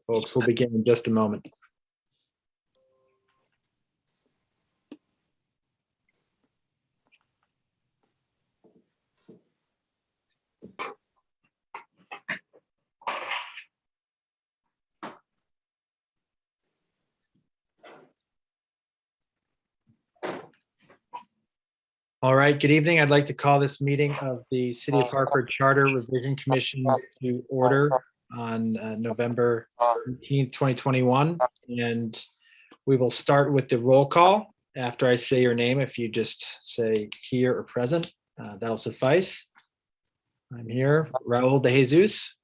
folks. We'll begin in just a moment. All right, good evening. I'd like to call this meeting of the City of Hartford Charter Revision Commission to order on November 18th, 2021. And we will start with the roll call. After I say your name, if you just say here or present, that'll suffice. I'm here. Raul de Jesus.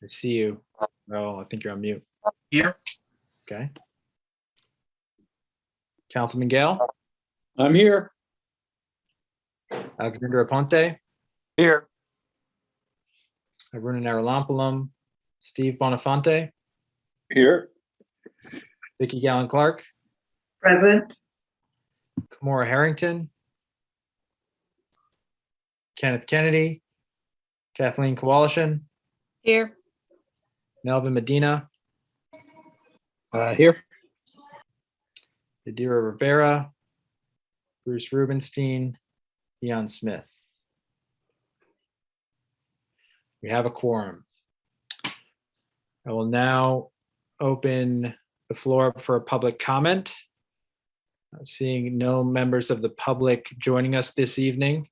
I see you. Raul, I think you're on mute. Here. Okay. Councilman Gale. I'm here. Alexander Aponte. Here. Aruna Naralampalam. Steve Bonifante. Here. Vicki Gallen Clark. Present. Kamora Harrington. Kenneth Kennedy. Kathleen Kowalishin. Here. Melvin Medina. Here. Yadira Rivera. Bruce Rubenstein. Ian Smith. We have a quorum. I will now open the floor for a public comment. Seeing no members of the public joining us this evening,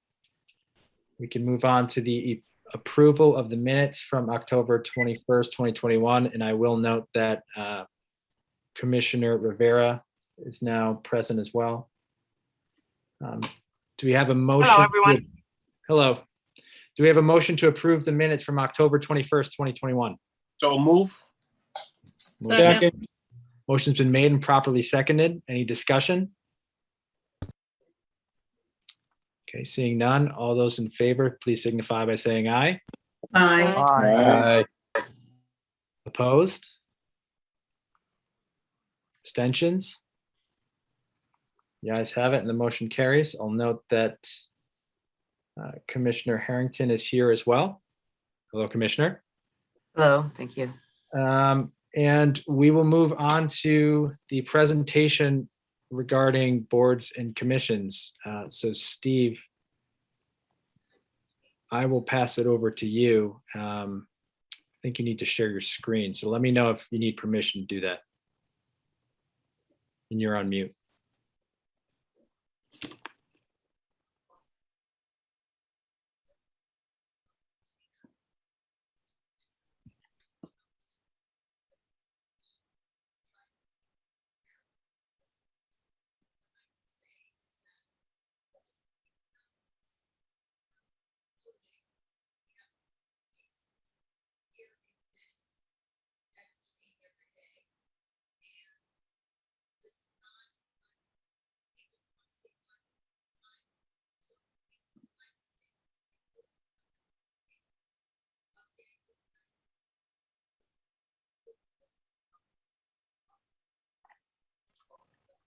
we can move on to the approval of the minutes from October 21st, 2021. And I will note that Commissioner Rivera is now present as well. Do we have a motion? Hello, everyone. Hello. Do we have a motion to approve the minutes from October 21st, 2021? So move. Second. Motion's been made and properly seconded. Any discussion? Okay, seeing none. All those in favor, please signify by saying aye. Aye. Aye. Opposed? Abstentions? The ayes have it and the motion carries. I'll note that Commissioner Harrington is here as well. Hello, Commissioner. Hello, thank you. And we will move on to the presentation regarding boards and commissions. So Steve, I will pass it over to you. I think you need to share your screen. So let me know if you need permission to do that. And you're on mute.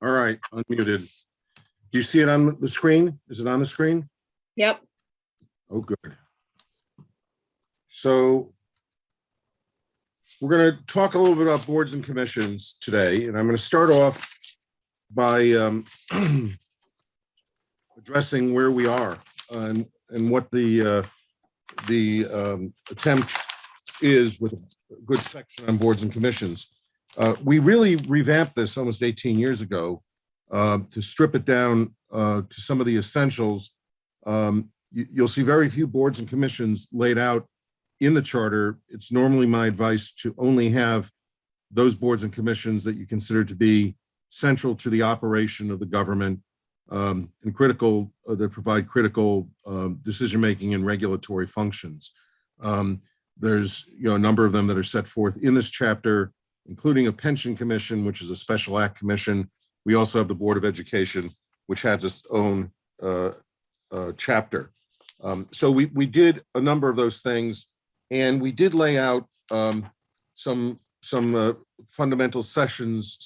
All right, unmuted. Do you see it on the screen? Is it on the screen? Yep. Oh, good. So we're going to talk a little bit about boards and commissions today, and I'm going to start off by addressing where we are and what the attempt is with a good section on boards and commissions. We really revamped this almost 18 years ago to strip it down to some of the essentials. You'll see very few boards and commissions laid out in the charter. It's normally my advice to only have those boards and commissions that you consider to be central to the operation of the government and critical, that provide critical decision-making and regulatory functions. There's a number of them that are set forth in this chapter, including a pension commission, which is a special act commission. We also have the Board of Education, which has its own chapter. So we did a number of those things, and we did lay out some fundamental sections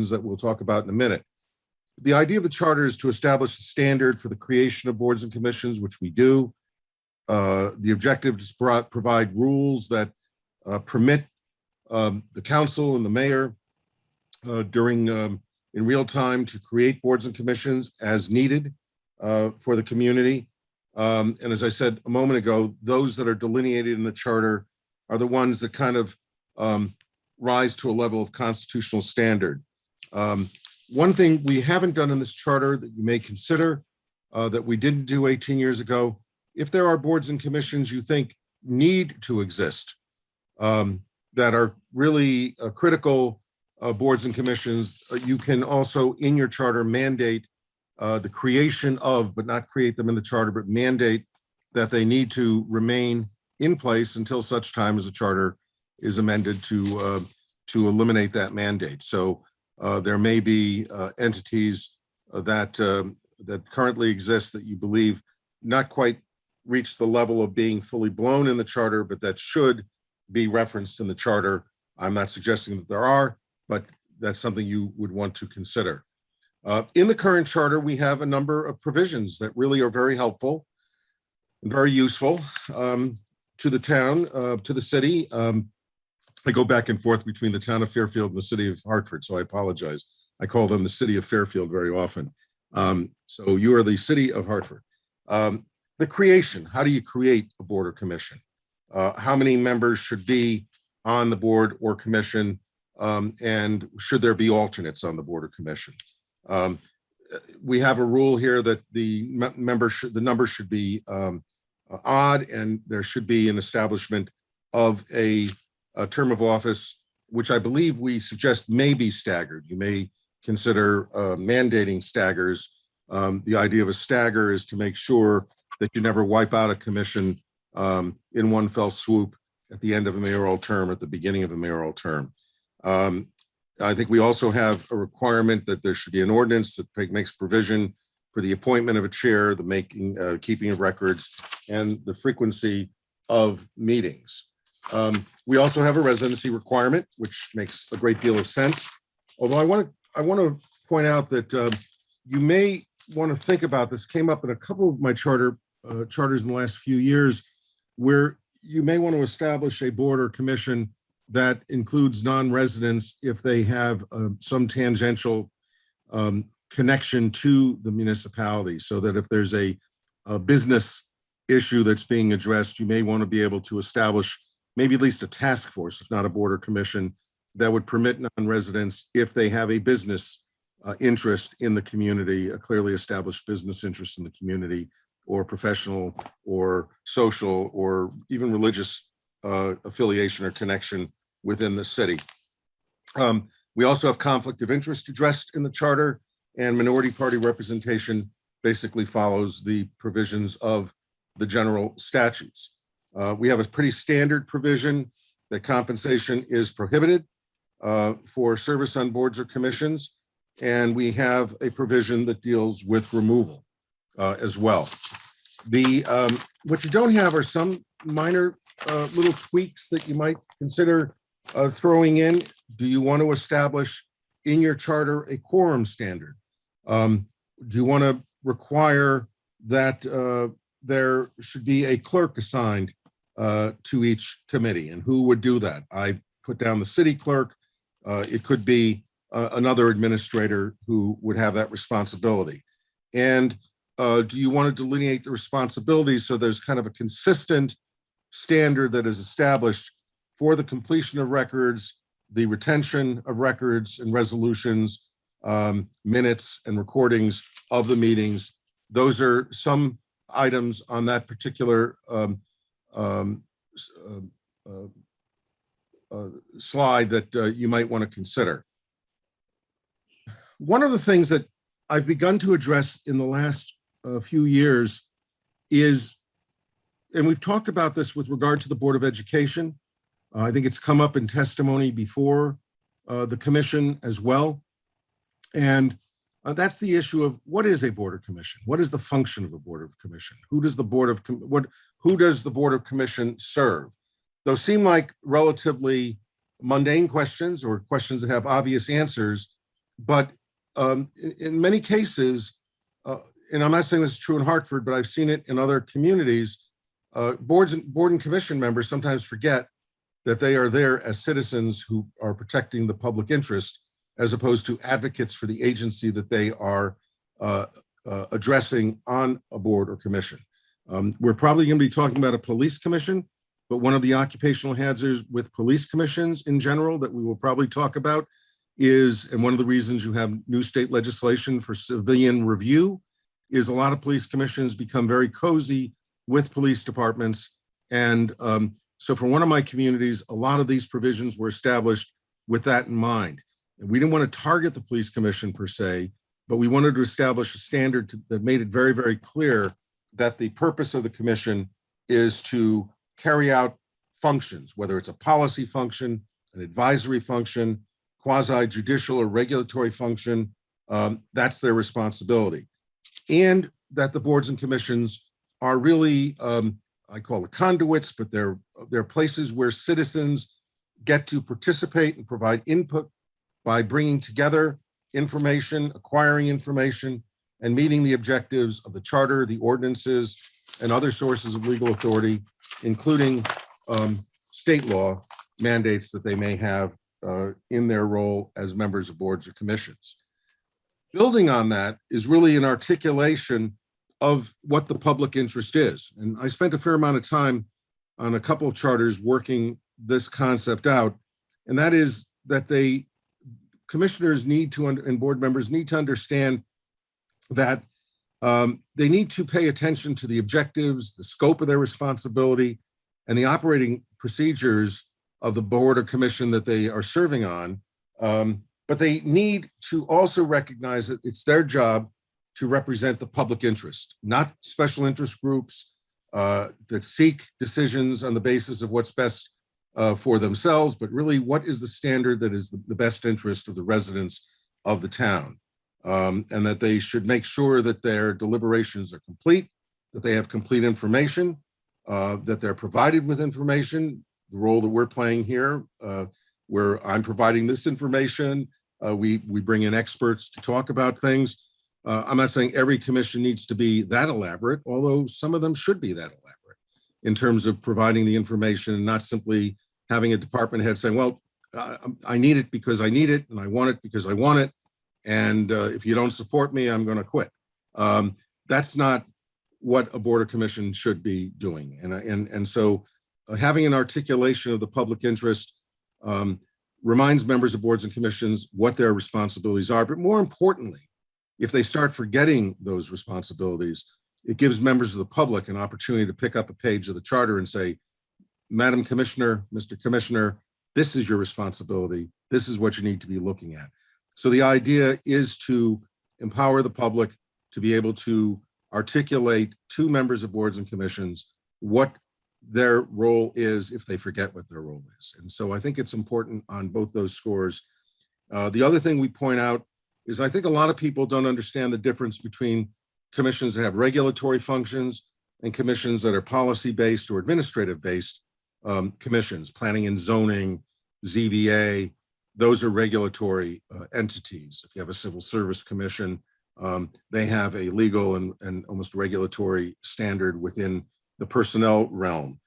that we'll talk about in a minute. The idea of the charter is to establish a standard for the creation of boards and commissions, which we do. The objective is to provide rules that permit the council and the mayor during in real time to create boards and commissions as needed for the community. And as I said a moment ago, those that are delineated in the charter are the ones that kind of rise to a level of constitutional standard. One thing we haven't done in this charter that you may consider that we didn't do 18 years ago, if there are boards and commissions you think need to exist, that are really critical boards and commissions, you can also in your charter mandate the creation of, but not create them in the charter, but mandate that they need to remain in place until such time as the charter is amended to eliminate that mandate. So there may be entities that currently exist that you believe not quite reach the level of being fully blown in the charter, but that should be referenced in the charter. I'm not suggesting that there are, but that's something you would want to consider. In the current charter, we have a number of provisions that really are very helpful and very useful to the town, to the city. I go back and forth between the town of Fairfield and the city of Hartford, so I apologize. I call them the city of Fairfield very often. So you are the city of Hartford. The creation, how do you create a board or commission? How many members should be on the board or commission? And should there be alternates on the board or commission? We have a rule here that the number should be odd, and there should be an establishment of a term of office, which I believe we suggest may be staggered. You may consider mandating staggers. The idea of a stagger is to make sure that you never wipe out a commission in one fell swoop at the end of a mayoral term, at the beginning of a mayoral term. I think we also have a requirement that there should be an ordinance that makes provision for the appointment of a chair, the keeping of records, and the frequency of meetings. We also have a residency requirement, which makes a great deal of sense. Although I want to point out that you may want to think about this. Came up in a couple of my charters in the last few years, where you may want to establish a board or commission that includes non-residents if they have some tangential connection to the municipality, so that if there's a business issue that's being addressed, you may want to be able to establish maybe at least a task force, if not a board or commission, that would permit non-residents, if they have a business interest in the community, a clearly established business interest in the community, or professional or social or even religious affiliation or connection within the city. We also have conflict of interest addressed in the charter, and minority party representation basically follows the provisions of the general statutes. We have a pretty standard provision that compensation is prohibited for service on boards or commissions, and we have a provision that deals with removal as well. What you don't have are some minor little tweaks that you might consider throwing in. Do you want to establish in your charter a quorum standard? Do you want to require that there should be a clerk assigned to each committee, and who would do that? I put down the city clerk. It could be another administrator who would have that responsibility. And do you want to delineate the responsibilities so there's kind of a consistent standard that is established for the completion of records, the retention of records and resolutions, minutes and recordings of the meetings? Those are some items on that particular slide that you might want to consider. One of the things that I've begun to address in the last few years is, and we've talked about this with regard to the Board of Education. I think it's come up in testimony before the commission as well. And that's the issue of what is a board or commission? What is the function of a board or commission? Who does the board of commission serve? Those seem like relatively mundane questions or questions that have obvious answers, but in many cases, and I'm not saying this is true in Hartford, but I've seen it in other communities, board and commission members sometimes forget that they are there as citizens who are protecting the public interest, as opposed to advocates for the agency that they are addressing on a board or commission. We're probably going to be talking about a police commission, but one of the occupational hazards with police commissions in general that we will probably talk about is, and one of the reasons you have new state legislation for civilian review, is a lot of police commissions become very cozy with police departments. And so for one of my communities, a lot of these provisions were established with that in mind. And we didn't want to target the police commission per se, but we wanted to establish a standard that made it very, very clear that the purpose of the commission is to carry out functions, whether it's a policy function, an advisory function, quasi-judicial or regulatory function, that's their responsibility. And that the boards and commissions are really, I call it conduits, but they're places where citizens get to participate and provide input by bringing together information, acquiring information, and meeting the objectives of the charter, the ordinances, and other sources of legal authority, including state law mandates that they may have in their role as members of boards or commissions. Building on that is really an articulation of what the public interest is. And I spent a fair amount of time on a couple of charters working this concept out, and that is that commissioners need to, and board members need to understand that they need to pay attention to the objectives, the scope of their responsibility, and the operating procedures of the board or commission that they are serving on. But they need to also recognize that it's their job to represent the public interest, not special interest groups that seek decisions on the basis of what's best for themselves, but really what is the standard that is the best interest of the residents of the town. And that they should make sure that their deliberations are complete, that they have complete information, that they're provided with information. The role that we're playing here, where I'm providing this information, we bring in experts to talk about things. I'm not saying every commission needs to be that elaborate, although some of them should be that elaborate in terms of providing the information and not simply having a department head saying, well, I need it because I need it, and I want it because I want it. And if you don't support me, I'm going to quit. That's not what a board or commission should be doing. And so having an articulation of the public interest reminds members of boards and commissions what their responsibilities are. But more importantly, if they start forgetting those responsibilities, it gives members of the public an opportunity to pick up a page of the charter and say, Madam Commissioner, Mr. Commissioner, this is your responsibility. This is what you need to be looking at. So the idea is to empower the public to be able to articulate to members of boards and commissions what their role is if they forget what their role is. And so I think it's important on both those scores. The other thing we point out is I think a lot of people don't understand the difference between commissions that have regulatory functions and commissions that are policy-based or administrative-based commissions. Planning and zoning, ZBA, those are regulatory entities. If you have a civil service commission, they have a legal and almost regulatory standard within the personnel realm.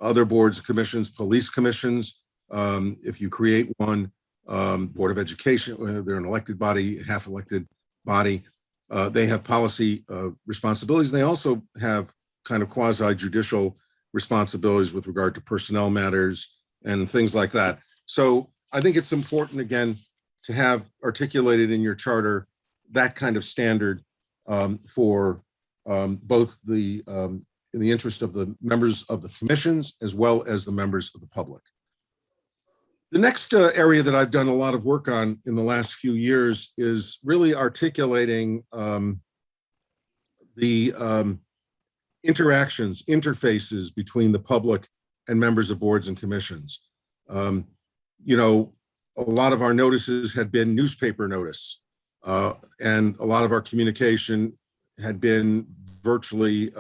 Other boards, commissions, police commissions, if you create one, Board of Education, they're an elected body, half elected body, they have policy responsibilities. They also have kind of quasi-judicial responsibilities with regard to personnel matters and things like that. So I think it's important, again, to have articulated in your charter that kind of standard for both in the interest of the members of the commissions as well as the members of the public. The next area that I've done a lot of work on in the last few years is really articulating the interfaces between the public and members of boards and commissions. You know, a lot of our notices had been newspaper notice, and a lot of our communication had been virtually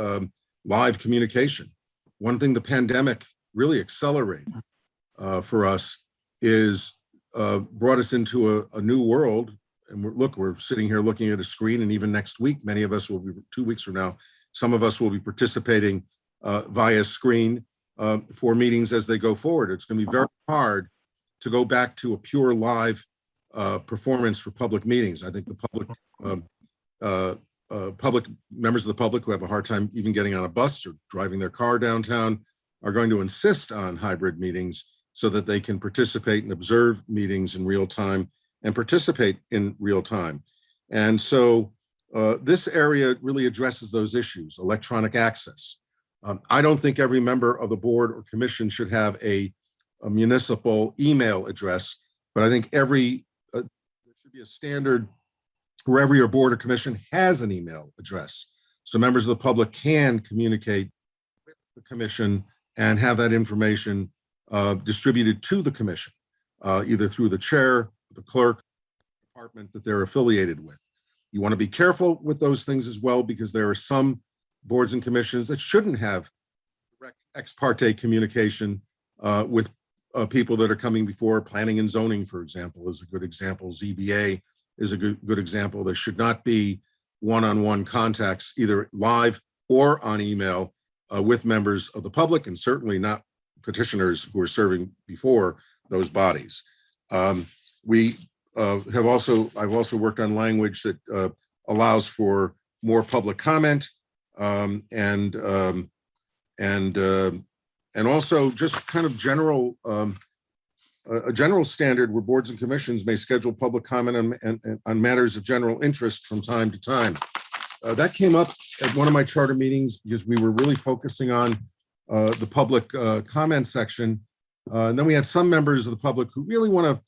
live communication. One thing the pandemic really accelerated for us is brought us into a new world. And we're sitting here looking at a screen, and even next week, many of us will be, 2 weeks from now, some of us will be participating via screen. for meetings as they go forward. It's going to be very hard to go back to a pure live performance for public meetings. I think the public members of the public who have a hard time even getting on a bus or driving their car downtown are going to insist on hybrid meetings so that they can participate and observe meetings in real time and participate in real time. And so this area really addresses those issues, electronic access. I don't think every member of the board or commission should have a municipal email address, but I think there should be a standard wherever your board or commission has an email address. So members of the public can communicate with the commission and have that information distributed to the commission, either through the chair, the clerk, department that they're affiliated with. You want to be careful with those things as well, because there are some boards and commissions that shouldn't have direct ex parte communication with people that are coming before. Planning and zoning, for example, is a good example. ZBA is a good example. There should not be one-on-one contacts, either live or on email, with members of the public, and certainly not petitioners who are serving before those bodies. I've also worked on language that allows for more public comment, and also just kind of a general standard where boards and commissions may schedule public comment on matters of general interest from time to time. That came up at one of my charter meetings because we were really focusing on the public comment section. And then we had some members of the public who really want to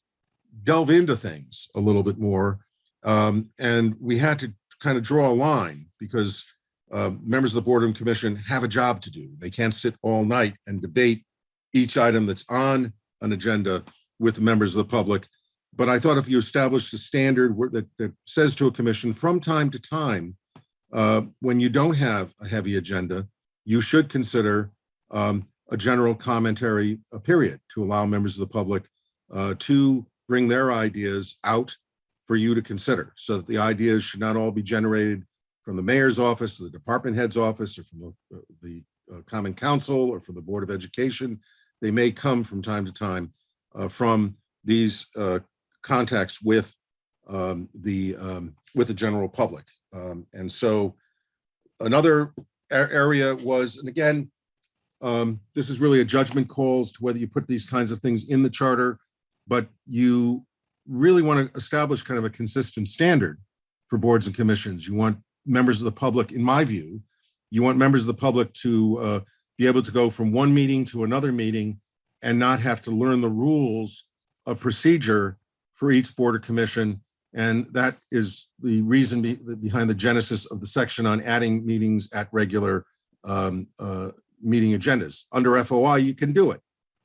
delve into things a little bit more. And we had to kind of draw a line, because members of the board and commission have a job to do. They can't sit all night and debate each item that's on an agenda with members of the public. But I thought if you established a standard that says to a commission from time to time, when you don't have a heavy agenda, you should consider a general commentary period to allow members of the public to bring their ideas out for you to consider, so that the ideas should not all be generated from the mayor's office, or the department head's office, or from the Common Council, or from the Board of Education. They may come from time to time from these contacts with the general public. And so another area was, and again, this is really a judgment call as to whether you put these kinds of things in the charter, but you really want to establish kind of a consistent standard for boards and commissions. You want members of the public, in my view, you want members of the public to be able to go from one meeting to another meeting and not have to learn the rules of procedure for each board or commission. And that is the reason behind the genesis of the section on adding meetings at regular meeting agendas. Under FOI, you can do it.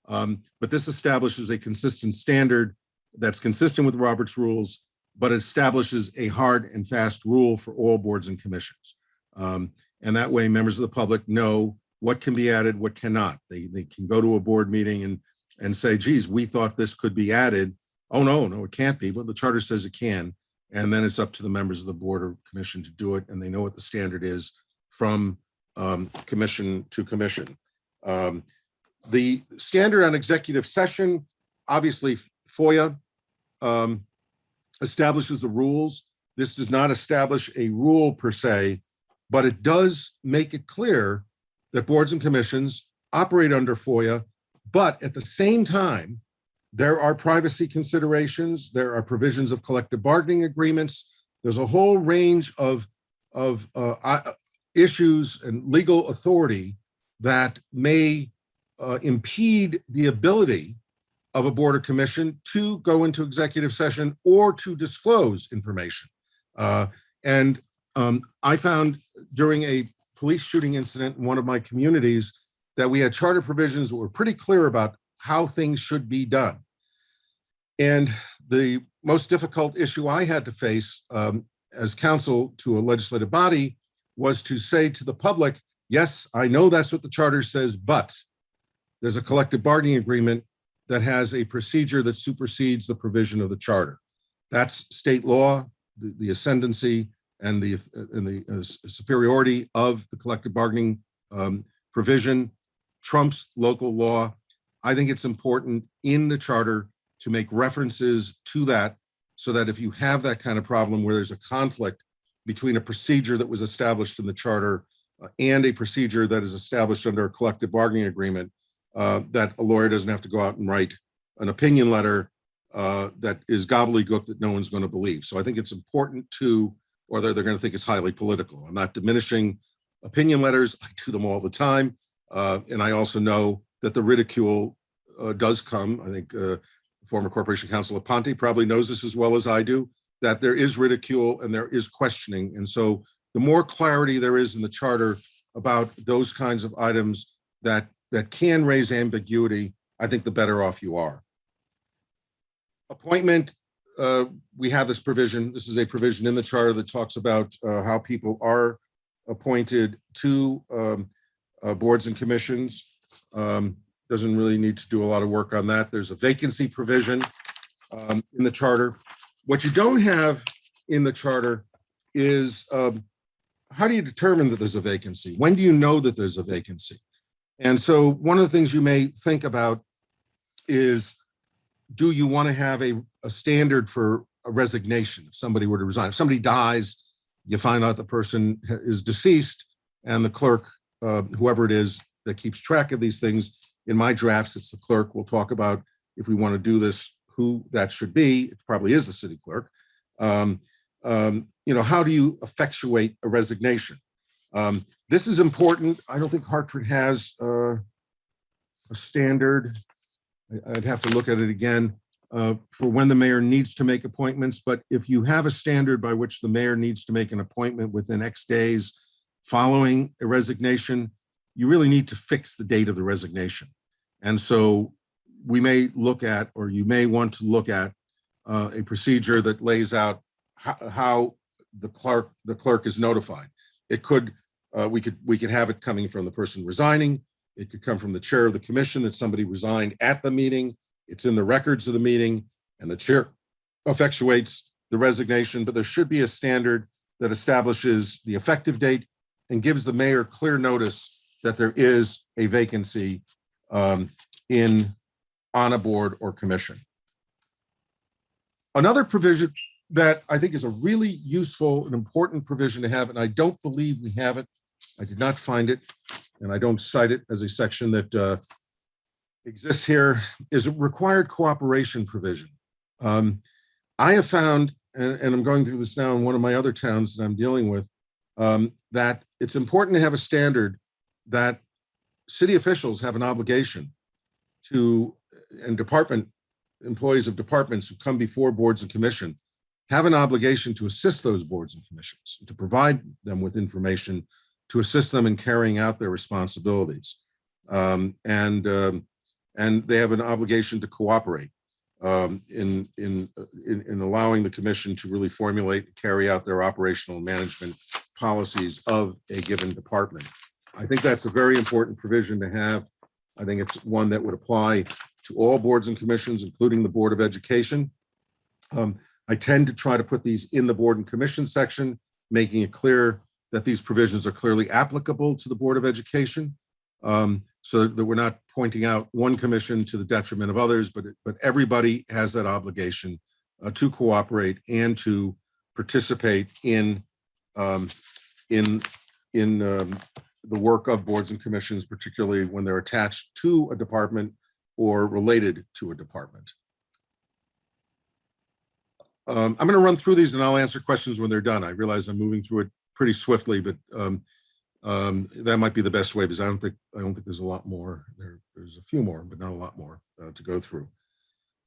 But this establishes a consistent standard that's consistent with Robert's rules, but establishes a hard and fast rule for all boards and commissions. And that way, members of the public know what can be added, what cannot. They can go to a board meeting and say, geez, we thought this could be added. Oh, no, it can't be, but the charter says it can. And then it's up to the members of the board or commission to do it, and they know what the standard is from commission to commission. The standard on executive session, obviously FOIA establishes the rules. This does not establish a rule per se, but it does make it clear that boards and commissions operate under FOIA, but at the same time, there are privacy considerations, there are provisions of collective bargaining agreements, there's a whole range of issues and legal authority that may impede the ability of a board or commission to go into executive session or to disclose information. And I found during a police shooting incident in one of my communities that we had charter provisions that were pretty clear about how things should be done. And the most difficult issue I had to face as counsel to a legislative body was to say to the public, yes, I know that's what the charter says, but there's a collective bargaining agreement that has a procedure that supersedes the provision of the charter. That's state law, the ascendancy and the superiority of the collective bargaining provision trumps local law. I think it's important in the charter to make references to that so that if you have that kind of problem where there's a conflict between a procedure that was established in the charter and a procedure that is established under a collective bargaining agreement, that a lawyer doesn't have to go out and write an opinion letter that is gobbledygook that no one's going to believe. So I think it's important to, or they're going to think it's highly political. I'm not diminishing opinion letters. I do them all the time. And I also know that the ridicule does come. I think former Corporation Counsel Aponte probably knows this as well as I do, that there is ridicule and there is questioning. And so the more clarity there is in the charter about those kinds of items that can raise ambiguity, I think the better off you are. Appointment, we have this provision. This is a provision in the charter that talks about how people are appointed to boards and commissions. Doesn't really need to do a lot of work on that. There's a vacancy provision in the charter. What you don't have in the charter is how do you determine that there's a vacancy? When do you know that there's a vacancy? And so one of the things you may think about is, do you want to have a standard for a resignation if somebody were to resign? If somebody dies, you find out the person is deceased, and the clerk, whoever it is that keeps track of these things, in my drafts, it's the clerk. We'll talk about, if we want to do this, who that should be. It probably is the city clerk. How do you effectuate a resignation? This is important. I don't think Hartford has a standard. I'd have to look at it again for when the mayor needs to make appointments. But if you have a standard by which the mayor needs to make an appointment within X days following a resignation, you really need to fix the date of the resignation. And so we may look at, or you may want to look at a procedure that lays out how the clerk is notified. It could, we could have it coming from the person resigning. It could come from the chair of the commission that somebody resigned at the meeting. It's in the records of the meeting, and the chair effectuates the resignation. But there should be a standard that establishes the effective date and gives the mayor clear notice that there is a vacancy on a board or commission. Another provision that I think is a really useful and important provision to have, and I don't believe we have it. I did not find it, and I don't cite it as a section that exists here, is a required cooperation provision. I have found, and I'm going through this now in one of my other towns that I'm dealing with, that it's important to have a standard that city officials have an obligation to, and department employees of departments who come before boards and commission have an obligation to assist those boards and commissions, to provide them with information to assist them in carrying out their responsibilities. And they have an obligation to cooperate in allowing the commission to really formulate and carry out their operational management policies of a given department. I think that's a very important provision to have. I think it's one that would apply to all boards and commissions, including the Board of Education. I tend to try to put these in the Board and Commission section, making it clear that these provisions are clearly applicable to the Board of Education, so that we're not pointing out one commission to the detriment of others, but everybody has that obligation to cooperate and to participate in the work of boards and commissions, particularly when they're attached to a department or related to a department. I'm going to run through these and I'll answer questions when they're done. I realize I'm moving through it pretty swiftly, but that might be the best way, because I don't think there's a lot more. There's a few more, but not a lot more to go through.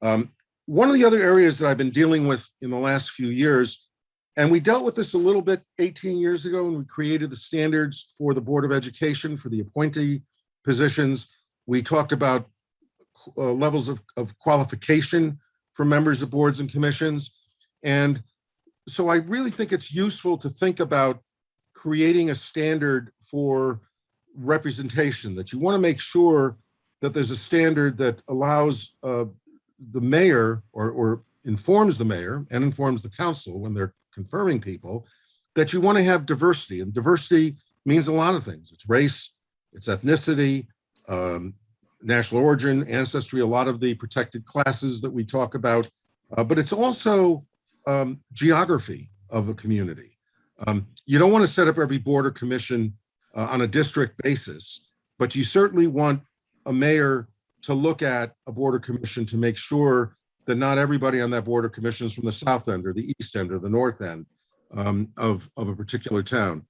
One of the other areas that I've been dealing with in the last few years, and we dealt with this a little bit 18 years ago when we created the standards for the Board of Education for the appointee positions. We talked about levels of qualification for members of boards and commissions. And so I really think it's useful to think about creating a standard for representation, that you want to make sure that there's a standard that allows the mayor or informs the mayor and informs the council when they're confirming people that you want to have diversity. And diversity means a lot of things. It's race, it's ethnicity, national origin, ancestry, a lot of the protected classes that we talk about, but it's also geography of a community. You don't want to set up every board or commission on a district basis, but you certainly want a mayor to look at a board or commission to make sure that not everybody on that board or commission is from the south end or the east end or the north end of a particular town.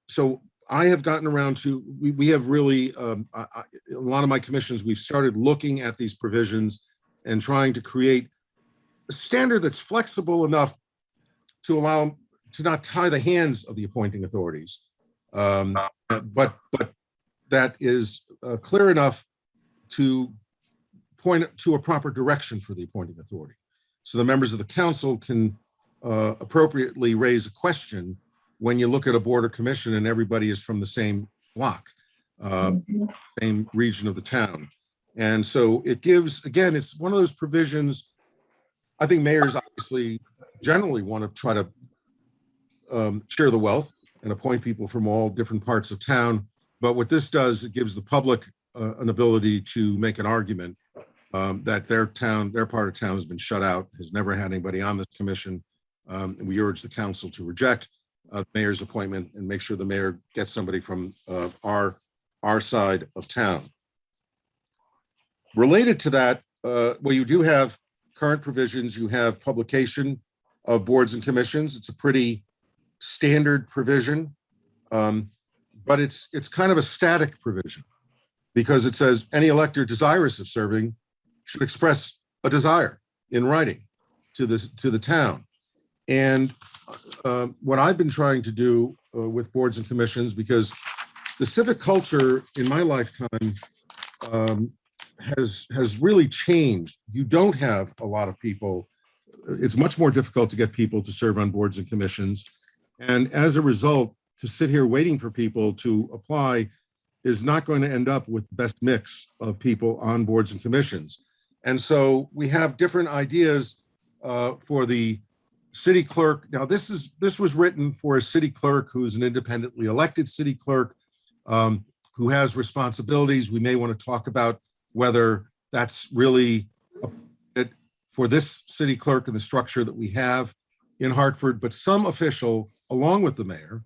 So I have gotten around to, we have really, a lot of my commissions, we've started looking at these provisions and trying to create a standard that's flexible enough to allow, to not tie the hands of the appointing authorities, but that is clear enough to point to a proper direction for the appointing authority. So the members of the council can appropriately raise a question when you look at a board or commission and everybody is from the same block, same region of the town. And so it gives, again, it's one of those provisions. I think mayors obviously generally want to try to share the wealth and appoint people from all different parts of town. But what this does, it gives the public an ability to make an argument that their part of town has been shut out, has never had anybody on this commission. And we urge the council to reject the mayor's appointment and make sure the mayor gets somebody from our side of town. Related to that, well, you do have current provisions. You have publication of boards and commissions. It's a pretty standard provision, but it's kind of a static provision because it says any elector desirous of serving should express a desire in writing to the town. And what I've been trying to do with boards and commissions, because the civic culture in my lifetime has really changed. You don't have a lot of people. It's much more difficult to get people to serve on boards and commissions. And as a result, to sit here waiting for people to apply is not going to end up with the best mix of people on boards and commissions. And so we have different ideas for the city clerk. Now, this was written for a city clerk who's an independently elected city clerk who has responsibilities. We may want to talk about whether that's really it for this city clerk and the structure that we have in Hartford, but some official, along with the mayor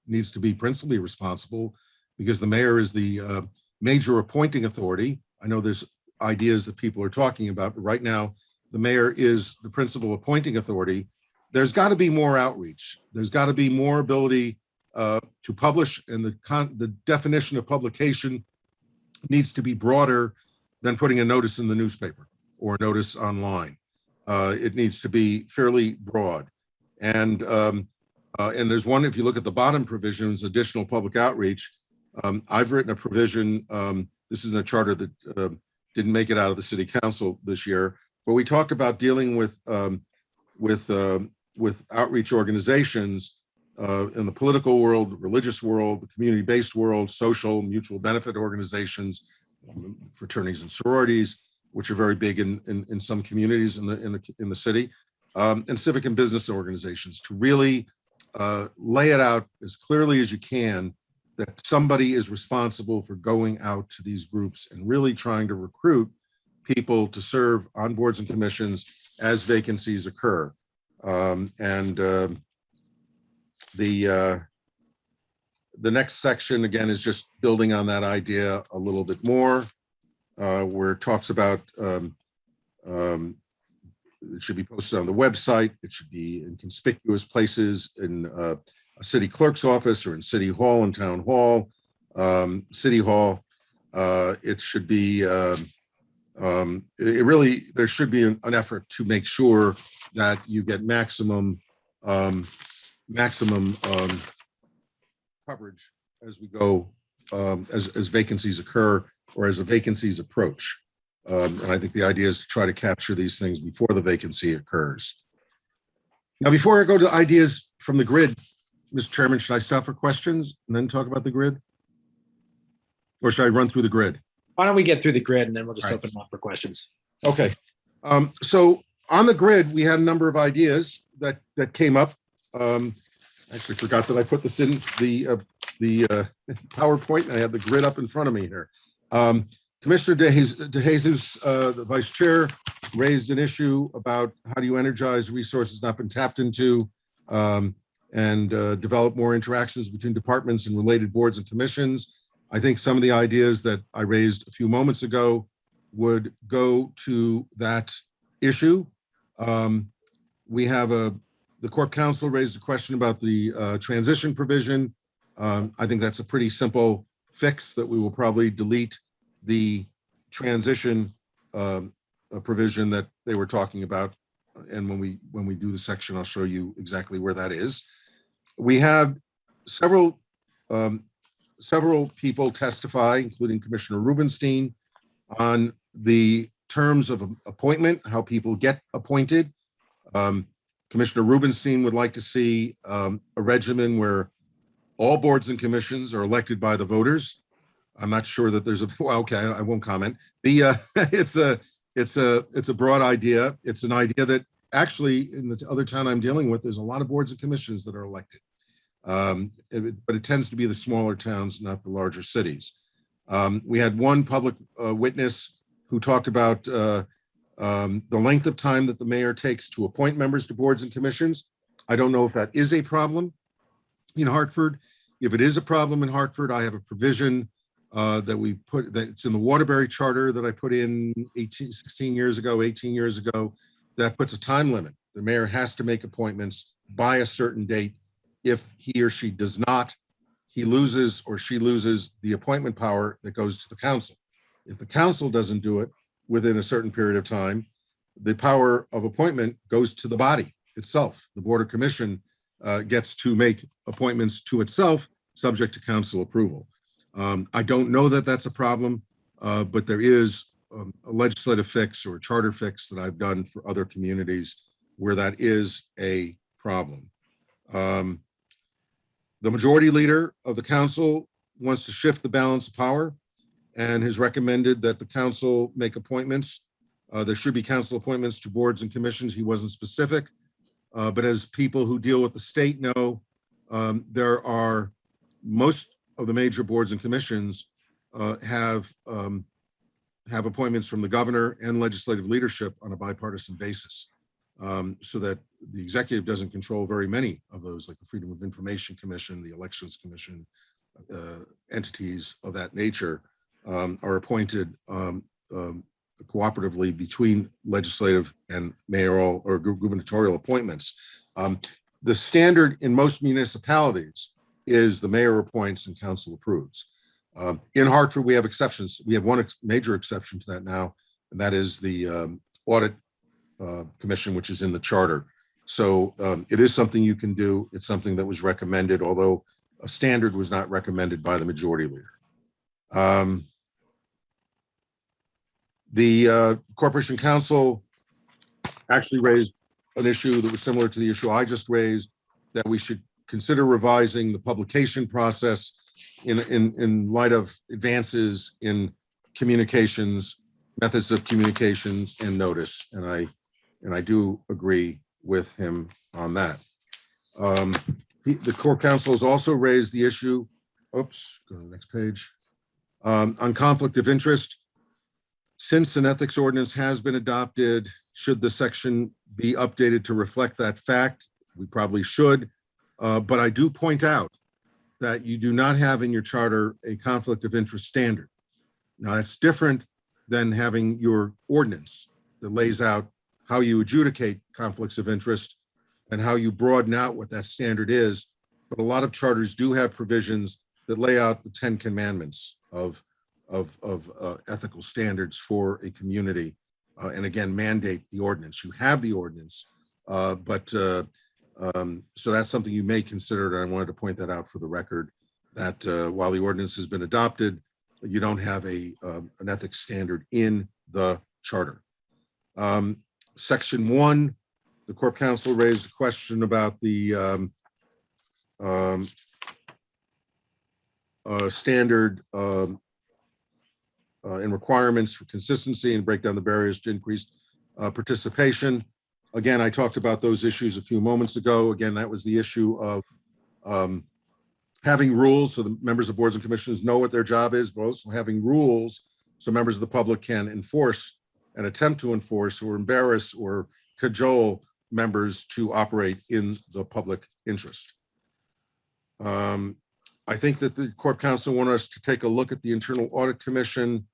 needs to be principally responsible because the mayor is the major appointing authority. I know there's ideas that people are talking about, but right now the mayor is the principal appointing authority. There's got to be more outreach. There's got to be more ability to publish, and the definition of publication needs to be broader than putting a notice in the newspaper or a notice online. It needs to be fairly broad. And there's one, if you look at the bottom provisions, additional public outreach, I've written a provision, this is in a charter that didn't make it out of the city council this year, but we talked about dealing with outreach organizations in the political world, religious world, the community-based world, social, mutual benefit organizations, fraternities and sororities, which are very big in some communities in the city, and civic and business organizations, to really lay it out as clearly as you can that somebody is responsible for going out to these groups and really trying to recruit people to serve on boards and commissions as vacancies occur. The next section, again, is just building on that idea a little bit more, where it talks about it should be posted on the website. It should be in conspicuous places in a city clerk's office or in city hall and town hall, city hall. It should be, there should be an effort to make sure that you get maximum coverage as we go, as vacancies occur or as the vacancies approach. And I think the idea is to try to capture these things before the vacancy occurs. Now, before I go to ideas from the grid, Mr. Chairman, should I stop for questions and then talk about the grid? Or should I run through the grid? Why don't we get through the grid and then we'll just All right. open them up for questions. Okay. So on the grid, we had a number of ideas that came up. actually forgot that I put this in the PowerPoint, and I have the grid up in front of me here. Commissioner De Jesus, the vice chair, raised an issue about how do you energize resources not been tapped into, and develop more interactions between departments and related boards and commissions. I think some of the ideas that I raised a few moments ago would go to that issue. We have the Corp Council raised a question about the transition provision. I think that's a pretty simple fix, that we will probably delete the transition provision that they were talking about. And when we do the section, I'll show you exactly where that is. We have several people testify, including Commissioner Rubenstein, on the terms of appointment, how people get appointed. Commissioner Rubenstein would like to see a regimen where all boards and commissions are elected by the voters. I'm not sure that there's a, well, okay, I won't comment. It's a broad idea. It's an idea that actually in the other town I'm dealing with, there's a lot of boards and commissions that are elected. But it tends to be the smaller towns, not the larger cities. We had one public witness who talked about the length of time that the mayor takes to appoint members to boards and commissions. I don't know if that is a problem in Hartford. If it is a problem in Hartford, I have a provision that we put, that's in the Waterbury Charter that I put in 18 years ago, that puts a time limit. The mayor has to make appointments by a certain date. If he or she does not, he loses or she loses the appointment power that goes to the council. If the council doesn't do it within a certain period of time, the power of appointment goes to the body itself. The Board of Commission gets to make appointments to itself, subject to council approval. I don't know that that's a problem, but there is a legislative fix or a charter fix that I've done for other communities where that is a problem. The majority leader of the council wants to shift the balance of power and has recommended that the council make appointments. There should be council appointments to boards and commissions. He wasn't specific, but as people who deal with the state know, there are most of the major boards and commissions have appointments from the governor and legislative leadership on a bipartisan basis, so that the executive doesn't control very many of those, like the Freedom of Information Commission, the Elections Commission, entities of that nature are appointed cooperatively between legislative and mayoral or gubernatorial appointments. The standard in most municipalities is the mayor appoints and council approves. In Hartford, we have exceptions. We have one major exception to that now, and that is the Audit Commission, which is in the charter. So it is something you can do. It's something that was recommended, although a standard was not recommended by the majority leader. The Corporation Council actually raised an issue that was similar to the issue I just raised, that we should consider revising the publication process in light of advances in communications, methods of communications, and notice. And I do agree with him on that. The Corp Council has also raised the issue, oops, go to the next page, on conflict of interest. Since an ethics ordinance has been adopted, should the section be updated to reflect that fact? We probably should, but I do point out that you do not have in your charter a conflict of interest standard. Now that's different than having your ordinance that lays out how you adjudicate conflicts of interest and how you broaden out what that standard is. But a lot of charters do have provisions that lay out the 10 commandments of ethical standards for a community, and again, mandate the ordinance. You have the ordinance, so that's something you may consider, and I wanted to point that out for the record, that while the ordinance has been adopted, you don't have an ethics standard in the charter. Section 1, the Corp Council raised a question about the standard and requirements for consistency and break down the barriers to increased participation. Again, I talked about those issues a few moments ago. Again, that was the issue of having rules so the members of boards and commissions know what their job is, but also having rules so members of the public can enforce and attempt to enforce or embarrass or cajole members to operate in the public interest. I think that the Corp Council want us to take a look at the Internal Audit Commission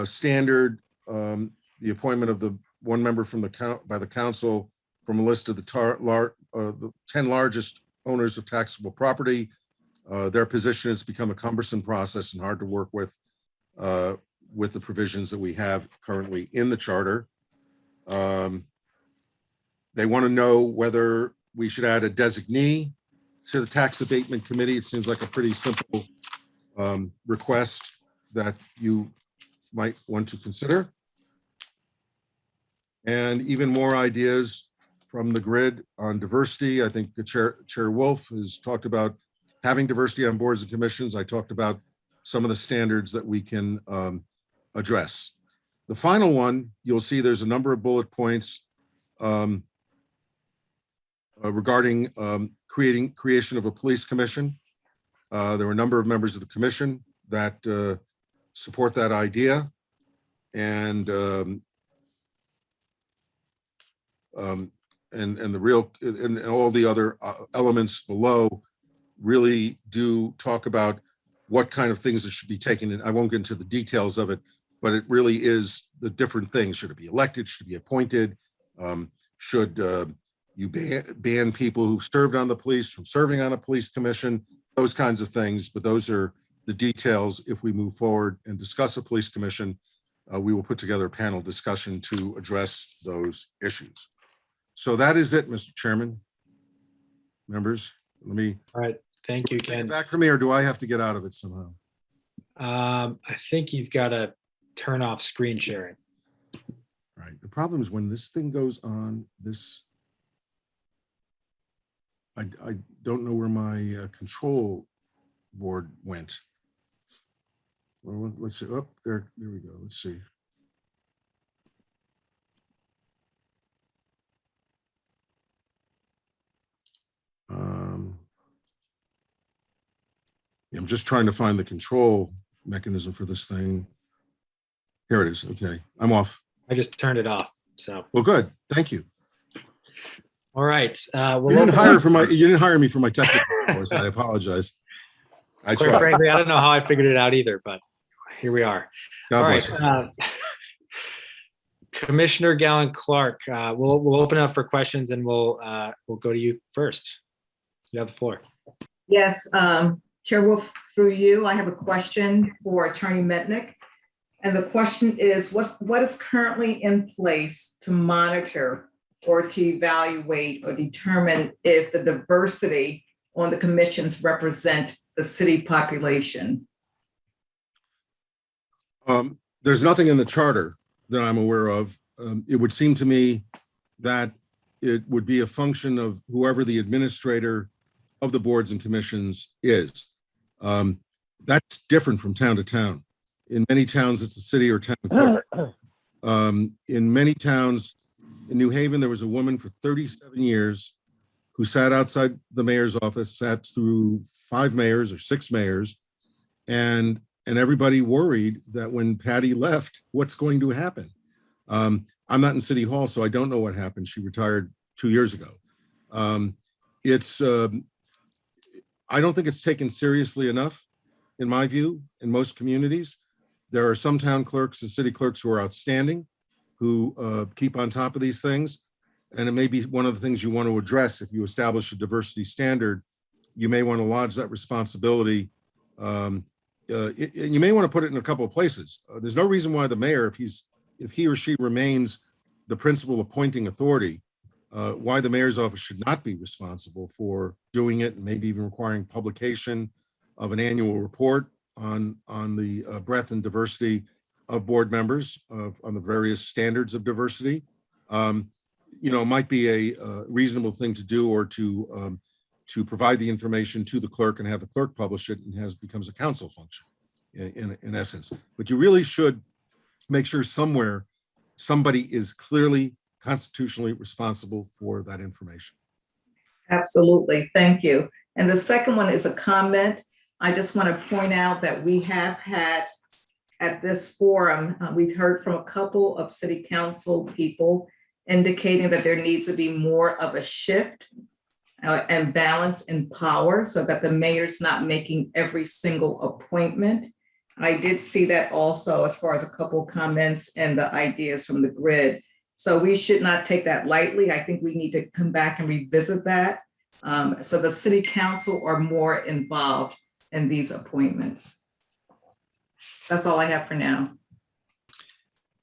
standard, the appointment of the one member from by the council from a list of the 10 largest owners of taxable property. Their position has become a cumbersome process and hard to work with the provisions that we have currently in the charter. They want to know whether we should add a designee to the tax abatement committee. It seems like a pretty simple request that you might want to consider. And even more ideas from the grid on diversity. I think the Chair Wolf has talked about having diversity on boards and commissions. I talked about some of the standards that we can address. The final one, you'll see there's a number of bullet points regarding creation of a police commission. There were a number of members of the commission that support that idea, and all the other elements below really do talk about what kind of things that should be taken in. I won't get into the details of it, but it really is the different things. Should it be elected? Should it be appointed? Should you ban people who served on the police from serving on a police commission? Those kinds of things, but those are the details. If we move forward and discuss a police commission, we will put together a panel discussion to address those issues. So that is it, Mr. Chairman. Members, let me. All right, thank you, Ken. Back from me, or do I have to get out of it somehow? I think you've got to turn off screen sharing. All right. The problem is when this thing goes on, I don't know where my control board went. Well, let's see. Oh, there we go. Let's see. I'm just trying to find the control mechanism for this thing. Here it is. Okay, I'm off. I just turned it off. So, well, good. Thank you. All right. You didn't hire me for my technical course. I apologize. I quite tried. frankly, I don't know how I figured it out either, but here we are. God All bless right. you. Commissioner Gallen Clark, we'll open up for questions, and we'll go to you first. You have the floor. Yes, Chair Wolf, through you, I have a question for Attorney Metnick. And the question is, what is currently in place to monitor or to evaluate or determine if the diversity on the commissions represent the city population? There's nothing in the charter that I'm aware of. It would seem to me that it would be a function of whoever the administrator of the boards and commissions is. That's different from town to town. In many towns, it's a city or town clerk. In many towns, in New Haven, there was a woman for 37 years who sat outside the mayor's office, sat through 5 mayors or 6 mayors, and everybody worried that when Patty left, what's going to happen? I'm not in City Hall, so I don't know what happened. She retired 2 years ago. I don't think it's taken seriously enough, in my view, in most communities. There are some town clerks and city clerks who are outstanding, who keep on top of these things. And it may be one of the things you want to address if you establish a diversity standard. You may want to lodge that responsibility. And you may want to put it in a couple of places. There's no reason why the mayor, if he or she remains the principal appointing authority, why the mayor's office should not be responsible for doing it, and maybe even requiring publication of an annual report on the breadth and diversity of board members, on the various standards of diversity. It might be a reasonable thing to do, or to provide the information to the clerk and have the clerk publish it, and becomes a council function in essence. But you really should make sure somewhere somebody is clearly constitutionally responsible for that information. Absolutely, thank you. And the second one is a comment. I just want to point out that we have had at this forum, we've heard from a couple of city council people indicating that there needs to be more of a shift and balance in power so that the mayor's not making every single appointment. I did see that also as far as a couple of comments and the ideas from the grid. So we should not take that lightly. I think we need to come back and revisit that. So the city council are more involved in these appointments. That's all I have for now.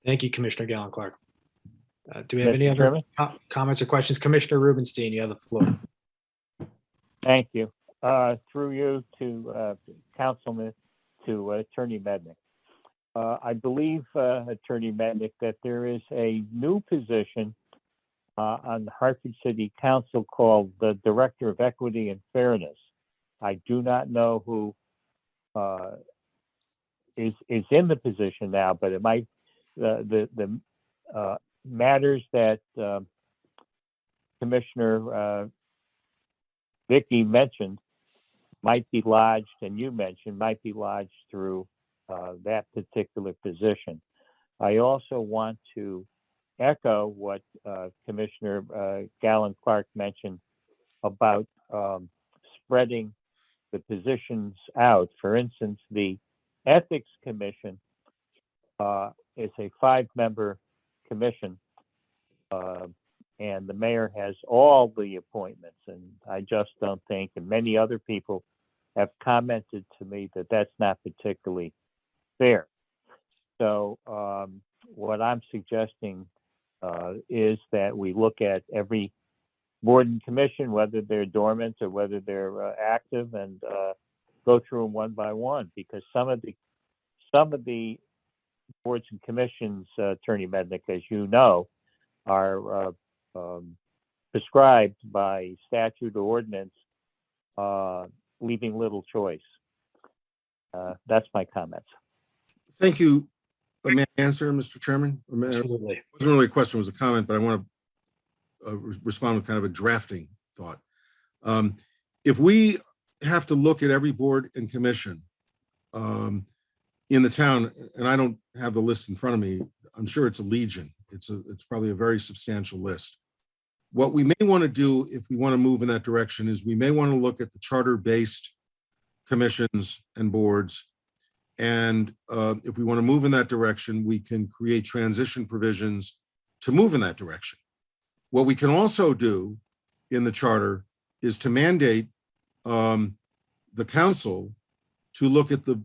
Thank you, Commissioner Galen Clark. Do we have Mr. any other Chairman? comments or questions? Commissioner Rubenstein, you have the floor. Thank you. Through you to Councilman, to Attorney Mednick. I believe, Attorney Mednick, that there is a new position on the Hartford City Council called the Director of Equity and Fairness. I do not know who is in the position now, but it might the matters that Commissioner Vicky mentioned might be lodged, and you mentioned might be lodged through that particular position. I also want to echo what Commissioner Galen Clark mentioned about spreading the positions out. For instance, the Ethics Commission is a 5-member commission, and the mayor has all the appointments. And I just don't think, and many other people have commented to me that that's not particularly fair. So what I'm suggesting is that we look at every board and commission, whether they're dormant or whether they're active, and go through them one by one, because some of the boards and commissions, Attorney Mednick, as you know, are prescribed by statute or ordinance, leaving little choice. That's my comments. Thank you. May I answer, Mr. Chairman? Absolutely. It wasn't really a question, it was a comment, but I want to respond with kind of a drafting thought. If we have to look at every board and commission in the town, and I don't have the list in front of me, I'm sure it's a legion. It's probably a very substantial list. What we may want to do if we want to move in that direction is we may want to look at the charter-based commissions and boards. And if we want to move in that direction, we can create transition provisions to move in that direction. What we can also do in the charter is to mandate the council to look at the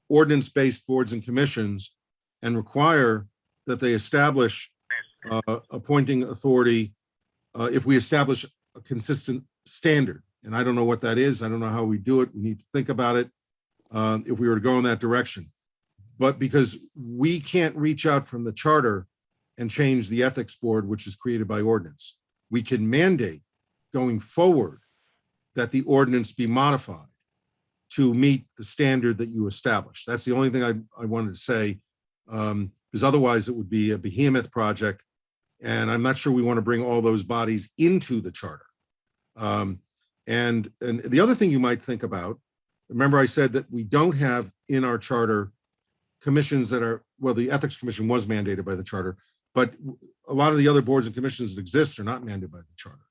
ordinance-based boards and commissions and require that they establish appointing authority if we establish a consistent standard. And I don't know what that is. I don't know how we do it. We need to think about it if we were to go in that direction. But because we can't reach out from the charter and change the ethics board, which is created by ordinance, we can mandate going forward that the ordinance be modified to meet the standard that you establish. That's the only thing I wanted to say, because otherwise it would be a behemoth project. And I'm not sure we want to bring all those bodies into the charter. And the other thing you might think about, remember I said that we don't have in our charter commissions that are, well, the Ethics Commission was mandated by the charter, but a lot of the other boards and commissions that exist are not mandated by the charter.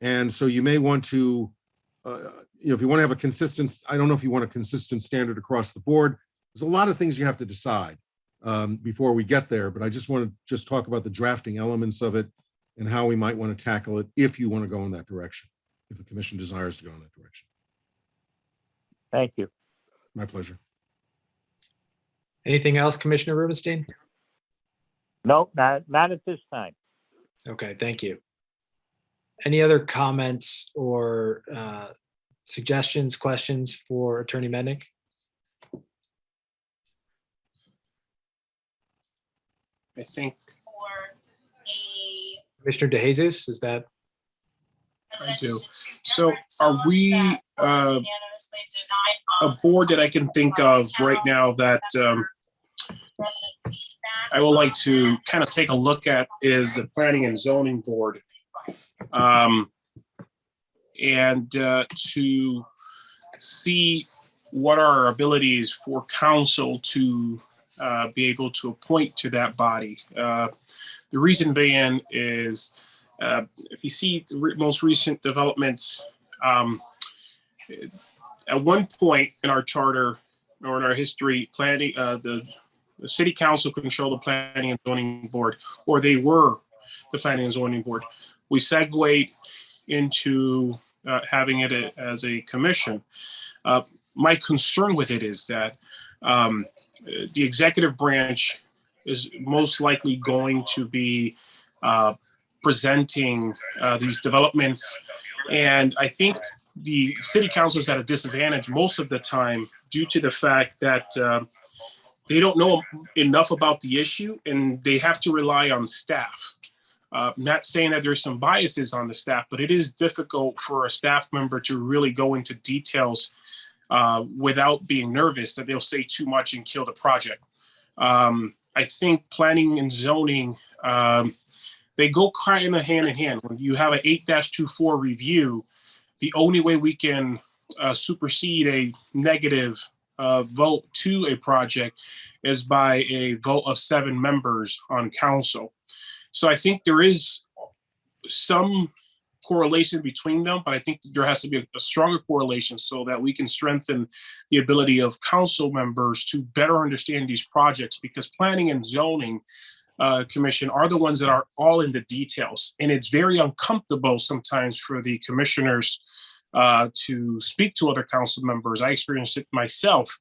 And so you may want to, if you want to have a consistent, I don't know if you want a consistent standard across the board. There's a lot of things you have to decide before we get there, but I just want to talk about the drafting elements of it and how we might want to tackle it if you want to go in that direction, if the commission desires to go in that direction. Thank you. My pleasure. Anything else, Commissioner Rubenstein? No, not at this time. Okay, thank you. Any other comments or suggestions, questions for Attorney Mednick? I think Commissioner DeJesus, is that? I do. So are we a board that I can think of right now that I would like to kind of take a look at is the Planning and Zoning Board. and to see what are our abilities for council to be able to appoint to that body. The reason being is if you see the most recent developments, at one point in our charter or in our history, planning, the city council controlled the planning and zoning board, or they were the planning and zoning board. We segued into having it as a commission. My concern with it is that the executive branch is most likely going to be presenting these developments. And I think the city council is at a disadvantage most of the time due to the fact that they don't know enough about the issue and they have to rely on staff. Not saying that there's some biases on the staff, but it is difficult for a staff member to really go into details without being nervous that they'll say too much and kill the project. I think planning and zoning, they go kind of hand in hand. When you have an 8-24 review, the only way we can supersede a negative vote to a project is by a vote of 7 members on council. So I think there is some correlation between them, but I think there has to be a stronger correlation so that we can strengthen the ability of council members to better understand these projects, because planning and zoning commission are the ones that are all in the details. And it's very uncomfortable sometimes for the commissioners to speak to other council members. I experienced it myself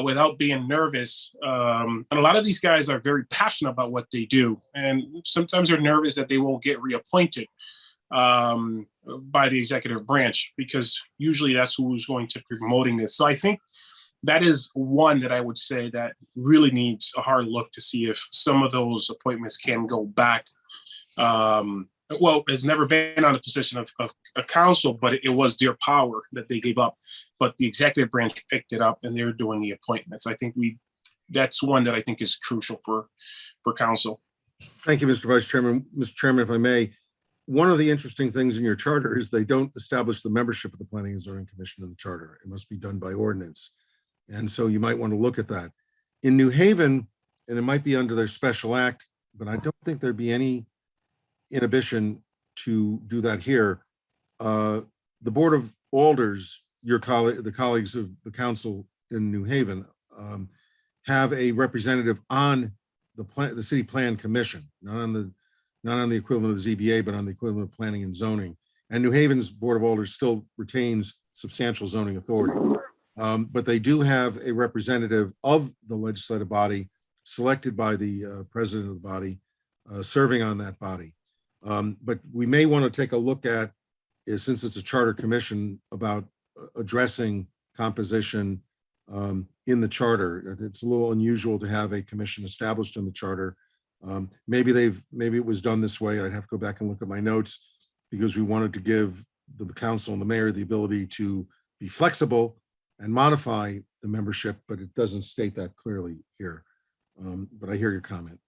without being nervous. And a lot of these guys are very passionate about what they do. And sometimes they're nervous that they won't get reappointed by the executive branch, because usually that's who's going to be promoting this. So I think that is one that I would say that really needs a hard look to see if some of those appointments can go back. Well, it's never been on the position of a council, but it was their power that they gave up. But the executive branch picked it up and they're doing the appointments. I think that's one that I think is crucial for council. Thank you, Mr. Vice Chairman. Mr. Chairman, if I may, one of the interesting things in your charter is they don't establish the membership of the Planning and Zoning Commission in the charter. It must be done by ordinance. And so you might want to look at that. In New Haven, and it might be under their special act, but I don't think there'd be any inhibition to do that here. The Board of Alders, the colleagues of the council in New Haven, have a representative on the City Plan Commission, not on the equivalent of the ZBA, but on the equivalent of Planning and Zoning. And New Haven's Board of Alders still retains substantial zoning authority. But they do have a representative of the legislative body selected by the president of the body, serving on that body. But we may want to take a look at, since it's a charter commission, about addressing composition in the charter. It's a little unusual to have a commission established in the charter. Maybe it was done this way. I'd have to go back and look at my notes, because we wanted to give the council and the mayor the ability to be flexible and modify the membership, but it doesn't state that clearly here. But I hear your comment.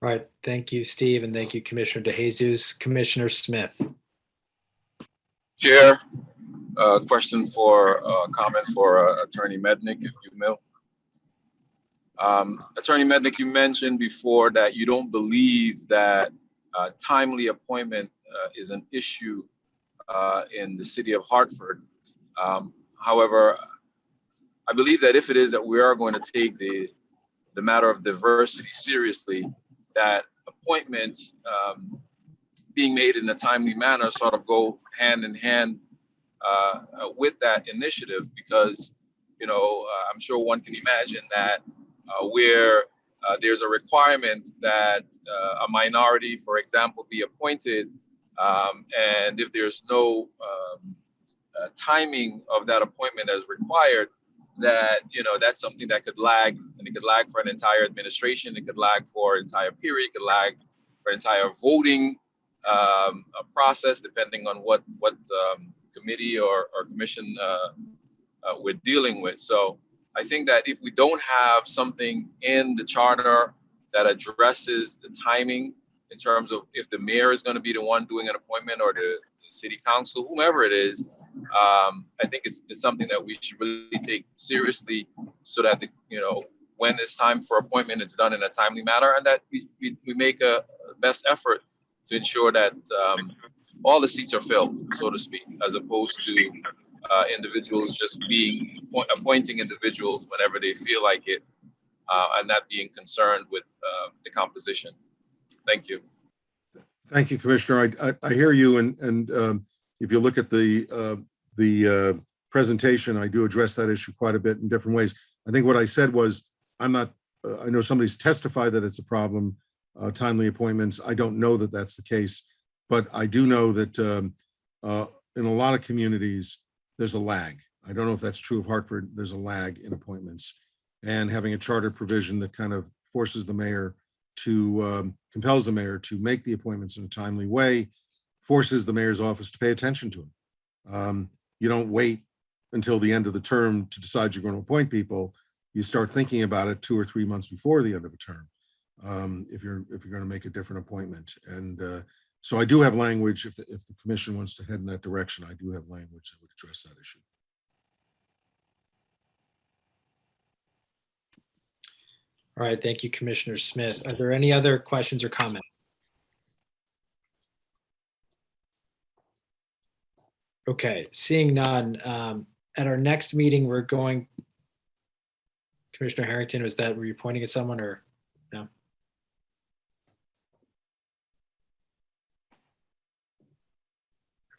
All right, thank you, Steve, and thank you, Commissioner DeJesus. Commissioner Smith. Chair, question for comment for Attorney Mednick, if you will. Attorney Mednick, you mentioned before that you don't believe that timely appointment is an issue in the city of Hartford. However, I believe that if it is that we are going to take the matter of diversity seriously, that appointments being made in a timely manner sort of go hand in hand with that initiative, because, I'm sure one can imagine that where there's a requirement that a minority, for example, be appointed, and if there's no timing of that appointment as required, that that's something that could lag, and it could lag for an entire administration, it could lag for an entire period, it could lag for an entire voting process, depending on what committee or commission we're dealing with. So I think that if we don't have something in the charter that addresses the timing in terms of if the mayor is going to be the one doing an appointment or the city council, whomever it is. I think it's something that we should really take seriously, so that when it's time for appointment, it's done in a timely manner, and that we make a best effort to ensure that all the seats are filled, so to speak, as opposed to individuals just appointing individuals whenever they feel like it, and not being concerned with the composition. Thank you. Thank you, Commissioner. I hear you, and if you look at the presentation, I do address that issue quite a bit in different ways. I think what I said was, I'm not, I know somebody's testified that it's a problem, timely appointments. I don't know that that's the case, but I do know that in a lot of communities, there's a lag. I don't know if that's true of Hartford. There's a lag in appointments, and having a charter provision that kind of forces the mayor to, compels the mayor to make the appointments in a timely way, forces the mayor's office to pay attention to them. You don't wait until the end of the term to decide you're going to appoint people. You start thinking about it 2 or 3 months before the end of a term, if you're going to make a different appointment. And so I do have language, if the commission wants to head in that direction, I do have language that would address that issue. All right, thank you, Commissioner Smith. Are there any other questions or comments? Okay, seeing none. At our next meeting, we're going, Commissioner Harrington, were you pointing at someone or no?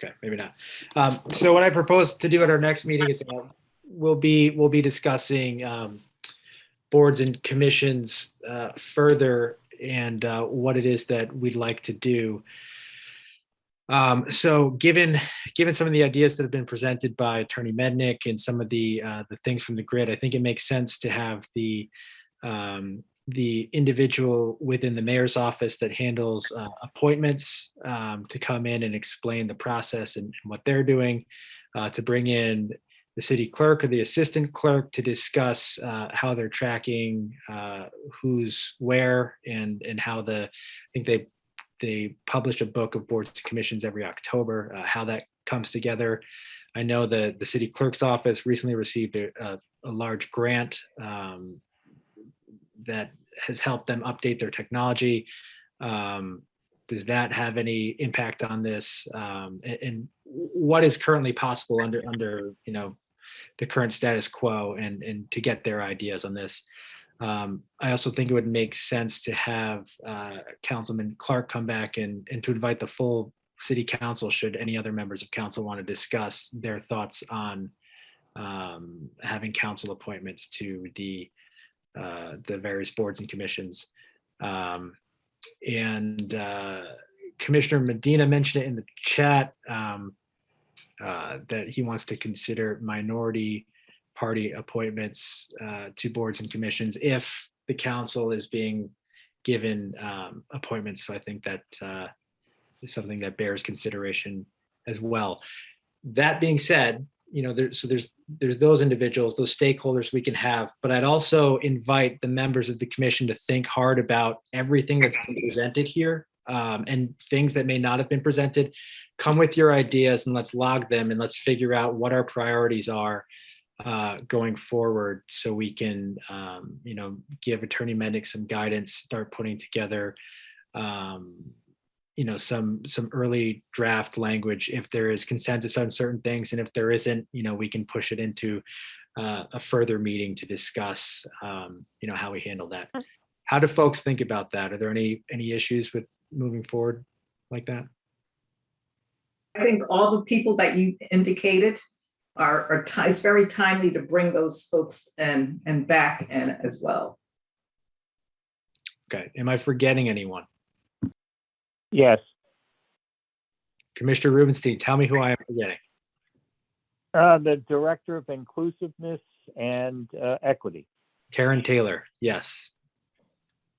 Okay, maybe not. So what I propose to do at our next meeting is we'll be discussing boards and commissions further, and what it is that we'd like to do. So given some of the ideas that have been presented by Attorney Mednick and some of the things from the grid, I think it makes sense to have the individual within the mayor's office that handles appointments to come in and explain the process and what they're doing, to bring in the city clerk or the assistant clerk to discuss how they're tracking who's where, and how I think they publish a book of boards and commissions every October, how that comes together. I know the city clerk's office recently received a large grant that has helped them update their technology. Does that have any impact on this? And what is currently possible under the current status quo, and to get their ideas on this? I also think it would make sense to have Councilman Clark come back and to invite the full city council, should any other members of council want to discuss their thoughts on having council appointments to the various boards and commissions. And Commissioner Medina mentioned it in the chat that he wants to consider minority party appointments to boards and commissions if the council is being given appointments. So I think that is something that bears consideration as well. That being said, there's those individuals, those stakeholders we can have, but I'd also invite the members of the commission to think hard about everything that's been presented here, and things that may not have been presented. Come with your ideas and let's log them, and let's figure out what our priorities are going forward, so we can give Attorney Mednick some guidance, start putting together some early draft language if there is consensus on certain things, and if there isn't, we can push it into a further meeting to discuss how we handle that. How do folks think about that? Are there any issues with moving forward like that? I think all the people that you indicated it's very timely to bring those folks in and back in as well. Okay, am I forgetting anyone? Yes. Commissioner Rubenstein, tell me who I am forgetting. The Director of Inclusiveness and Equity. Karen Taylor, yes.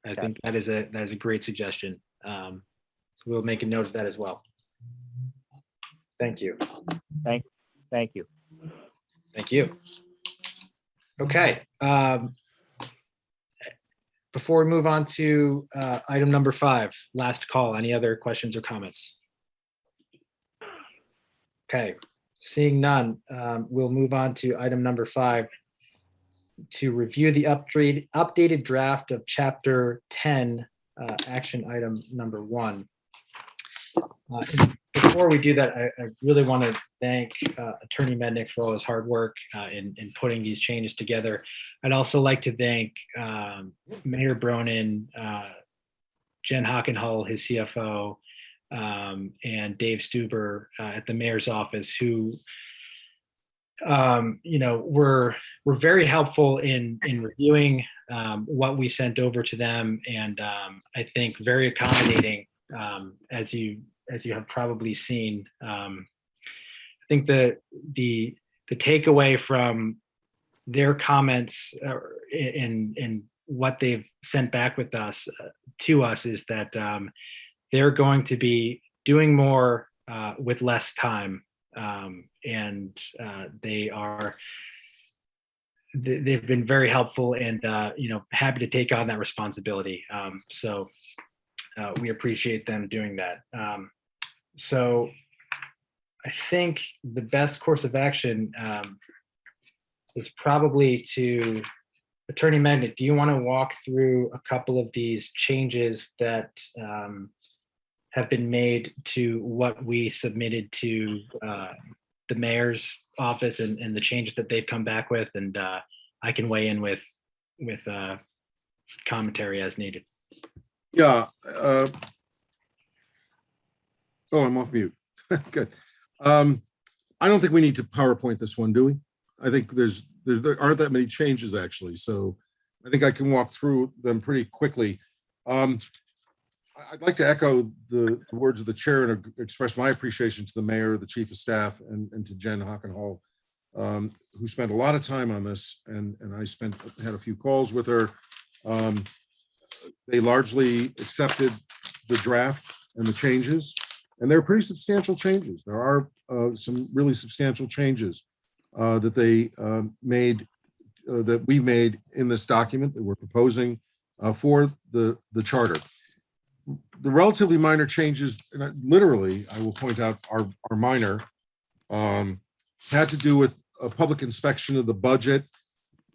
I think that is a great suggestion. So we'll make a note of that as well. Thank you. Thank you. Thank you. Okay. Before we move on to item number 5, last call, any other questions or comments? Okay, seeing none, we'll move on to item number 5, to review the updated draft of Chapter 10, action item number 1. And before we do that, I really want to thank Attorney Mednick for all his hard work in putting these changes together. I'd also like to thank Mayor Bronin, Jen Hockenhull, his CFO, and Dave Stuber at the mayor's office, who were very helpful in reviewing what we sent over to them, and I think very accommodating, as you have probably seen. I think the takeaway from their comments in what they've sent back with us to us is that they're going to be doing more with less time, and they've been very helpful and happy to take on that responsibility. So we appreciate them doing that. So I think the best course of action is probably to, Attorney Mednick, do you want to walk through a couple of these changes that have been made to what we submitted to the mayor's office and the changes that they've come back with, and I can weigh in with commentary as needed. Yeah. I'm off mute. Good. I don't think we need to PowerPoint this one, do we? I think there aren't that many changes, actually. So I think I can walk through them pretty quickly. I'd like to echo the words of the chair and express my appreciation to the mayor, the chief of staff, and to Jen Hockenhull, who spent a lot of time on this, and I had a few calls with her. They largely accepted the draft and the changes, and they're pretty substantial changes. There are some really substantial changes that they made, that we made in this document that we're proposing for the charter. The relatively minor changes, and literally, I will point out, are minor, had to do with a public inspection of the budget.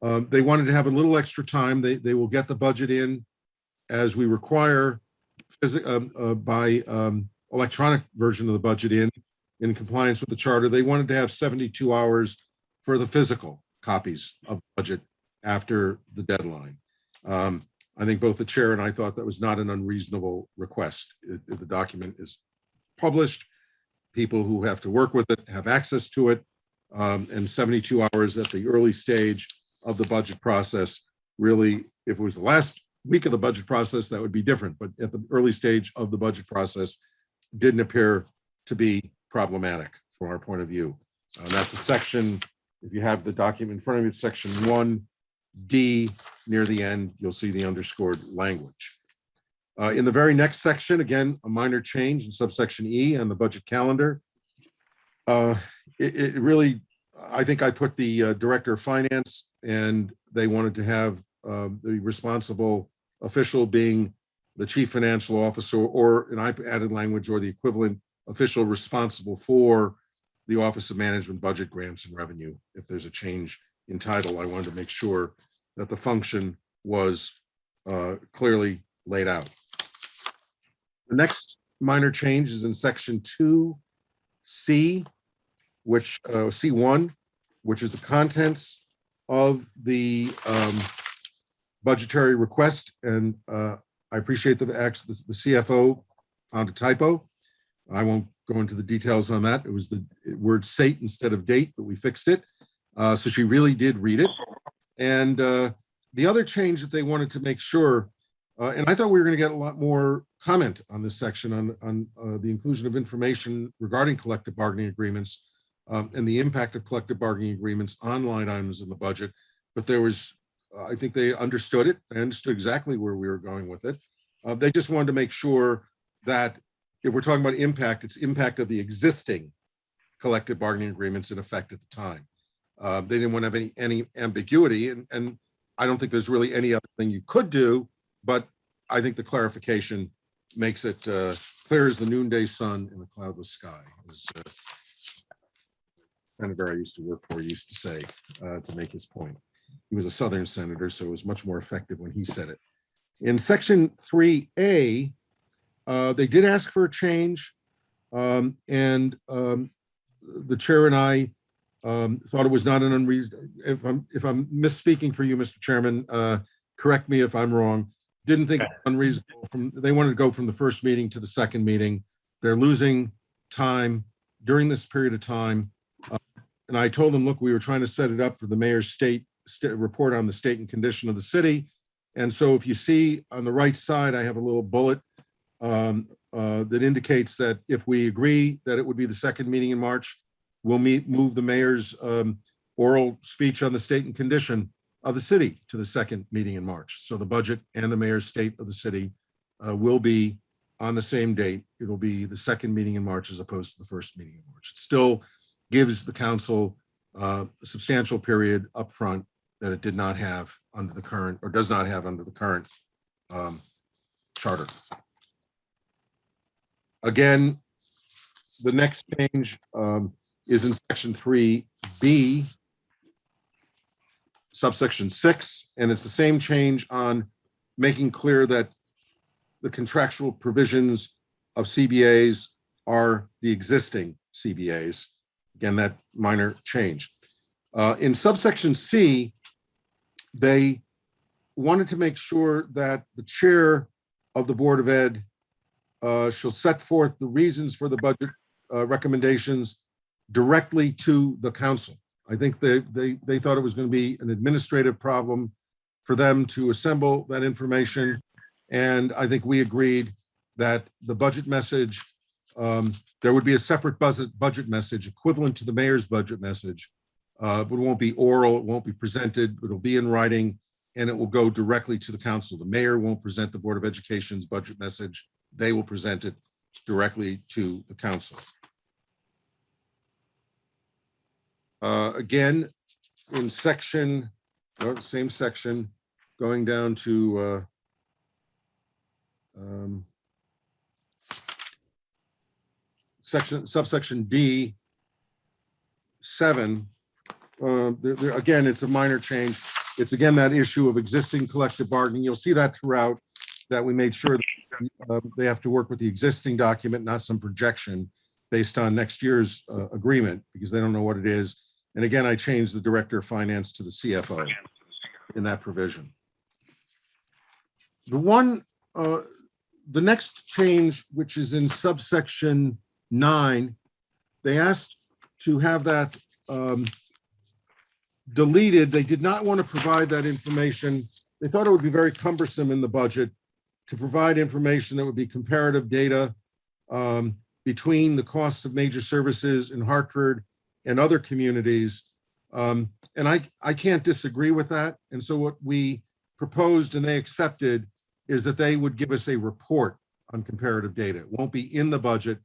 They wanted to have a little extra time. They will get the budget in as we require by electronic version of the budget in compliance with the charter. They wanted to have 72 hours for the physical copies of the budget after the deadline. I think both the chair and I thought that was not an unreasonable request. The document is published. People who have to work with it have access to it, and 72 hours at the early stage of the budget process. Really, if it was the last week of the budget process, that would be different. But at the early stage of the budget process, didn't appear to be problematic from our point of view. That's a section, if you have the document in front of you, it's section 1D. Near the end, you'll see the underscored language. In the very next section, again, a minor change in subsection E on the budget calendar. It really, I think I put the director of finance, and they wanted to have the responsible official being the chief financial officer, or, and I added language, or the equivalent official responsible for the Office of Management, Budget, Grants, and Revenue. If there's a change in title, I wanted to make sure that the function was clearly laid out. The next minor change is in section 2C, which C1, which is the contents of the budgetary request. And I appreciate the CFO found a typo. I won't go into the details on that. It was the word sate instead of date, but we fixed it. So she really did read it. And the other change that they wanted to make sure, and I thought we were going to get a lot more comment on this section on the inclusion of information regarding collective bargaining agreements and the impact of collective bargaining agreements on line items in the budget. But there was, I think they understood it. They understood exactly where we were going with it. They just wanted to make sure that if we're talking about impact, it's impact of the existing collective bargaining agreements in effect at the time. They didn't want to have any ambiguity, and I don't think there's really any other thing you could do but I think the clarification makes it clear as the noonday sun in a cloudless sky, as senator I used to work for used to say to make his point. He was a Southern senator, so it was much more effective when he said it. In section 3A, they did ask for a change, and the chair and I thought it was not an unreasonable. If I'm misspeaking for you, Mr. Chairman, correct me if I'm wrong. Didn't think it was unreasonable. They wanted to go from the first meeting to the second meeting. They're losing time during this period of time. And I told them, look, we were trying to set it up for the mayor's report on the state and condition of the city. And so if you see on the right side, I have a little bullet that indicates that if we agree that it would be the second meeting in March, we'll move the mayor's oral speech on the state and condition of the city to the second meeting in March. So the budget and the mayor's state of the city will be on the same date. It'll be the second meeting in March as opposed to the first meeting in March. It still gives the council a substantial period up front that it did not have under the current, or does not have under the current charter. Again, the next change is in section 3B, subsection 6, and it's the same change on making clear that the contractual provisions of CBAs are the existing CBAs. Again, that minor change. In subsection C, they wanted to make sure that the chair of the Board of Ed shall set forth the reasons for the budget recommendations directly to the council. I think they thought it was going to be an administrative problem for them to assemble that information. And I think we agreed that the budget message, there would be a separate budget message equivalent to the mayor's budget message, but it won't be oral, it won't be presented, it'll be in writing, and it will go directly to the council. The mayor won't present the Board of Education's budget message. They will present it directly to the council. Again, in section, same section, going down to subsection D, 7. Again, it's a minor change. It's again that issue of existing collective bargaining. You'll see that throughout, that we made sure that they have to work with the existing document, not some projection based on next year's agreement, because they don't know what it is. And again, I changed the director of finance to the CFO in that provision. The next change, which is in subsection 9, they asked to have that deleted. They did not want to provide that information. They thought it would be very cumbersome in the budget to provide information that would be comparative data between the costs of major services in Hartford and other communities. And I can't disagree with that. And so what we proposed and they accepted is that they would give us a report on comparative data. It won't be in the budget,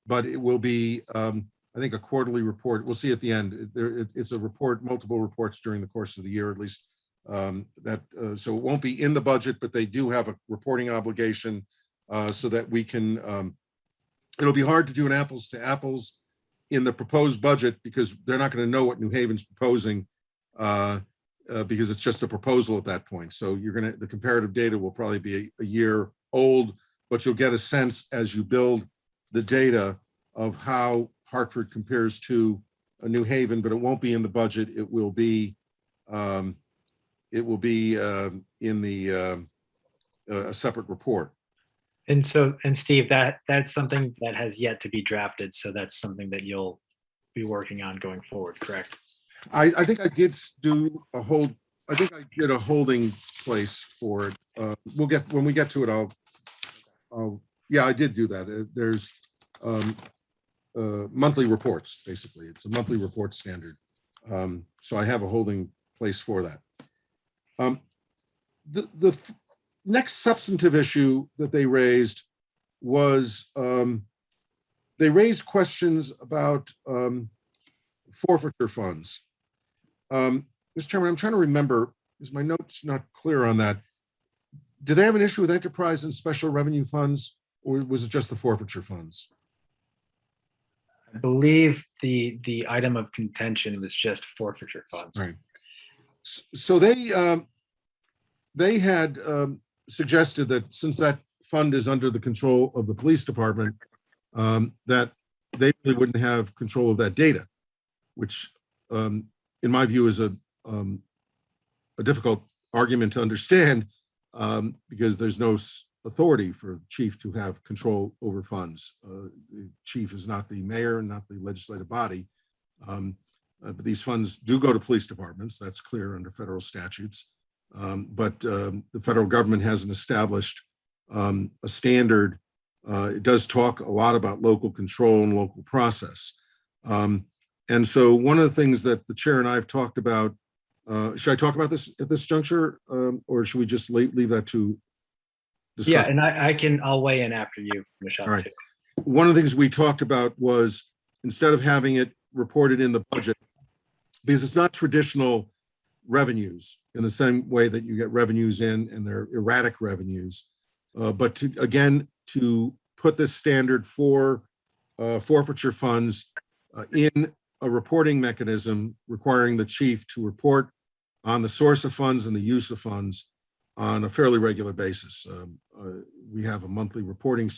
but it will be, I think, a quarterly report. We'll see at the end. It's a report, multiple reports during the course of the year, at least. So it won't be in the budget, but they do have a reporting obligation so that we can, it'll be hard to do an apples to apples in the proposed budget because they're not going to know what New Haven's proposing because it's just a proposal at that point. So the comparative data will probably be a year old, but you'll get a sense as you build the data of how Hartford compares to a New Haven, but it won't be in the budget. It will be in the a separate report. And Steve, that's something that has yet to be drafted. So that's something that you'll be working on going forward, correct? I think I did do a a holding place for it. When we get to it, yeah, I did do that. There's monthly reports, basically. It's a monthly report standard. So I have a holding place for that. The next substantive issue that they raised was they raised questions about forfeiture funds. Mr. Chairman, I'm trying to remember, because my note's not clear on that. do they have an issue with enterprise and special revenue funds, or was it just the forfeiture funds? I believe the item of contention was just forfeiture funds. Right. So they had suggested that since that fund is under the control of the police department, that they really wouldn't have control of that data, which in my view is a difficult argument to understand, because there's no authority for the chief to have control over funds. The chief is not the mayor, not the legislative body. But these funds do go to police departments. That's clear under federal statutes. But the federal government hasn't established a standard. It does talk a lot about local control and local process. And so one of the things that the chair and I have talked about, should I talk about this at this juncture, or should we just leave that to discuss? Yeah, and I'll weigh in after you, Michelle. All right. Too. One of the things we talked about was, instead of having it reported in the budget, because it's not traditional revenues in the same way that you get revenues in, and they're erratic revenues, but to put this standard for forfeiture funds in a reporting mechanism requiring the chief to report on the source of funds and the use of funds on a fairly regular basis. We have a monthly reporting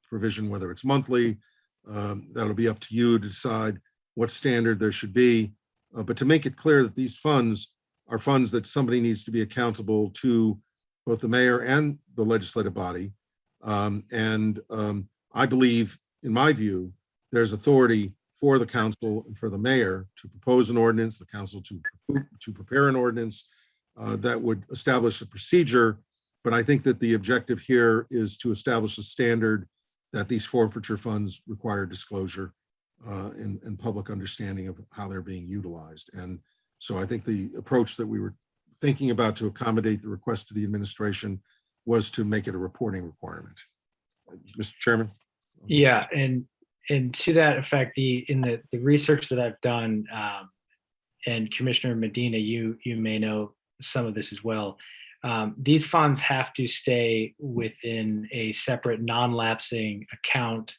provision, whether it's monthly, that'll be up to you to decide what standard there should be. But to make it clear that these funds are funds that somebody needs to be accountable to, both the mayor and the legislative body. I believe, in my view, there's authority for the council and for the mayor to propose an ordinance, the council to prepare an ordinance that would establish a procedure. But I think that the objective here is to establish a standard that these forfeiture funds require disclosure and public understanding of how they're being utilized. And so I think the approach that we were thinking about to accommodate the request to the administration was to make it a reporting requirement. Mr. Chairman? Yeah, and to that effect, in the research that I've done, and Commissioner Medina, you may know some of this as well. These funds have to stay within a separate non-lapsing account,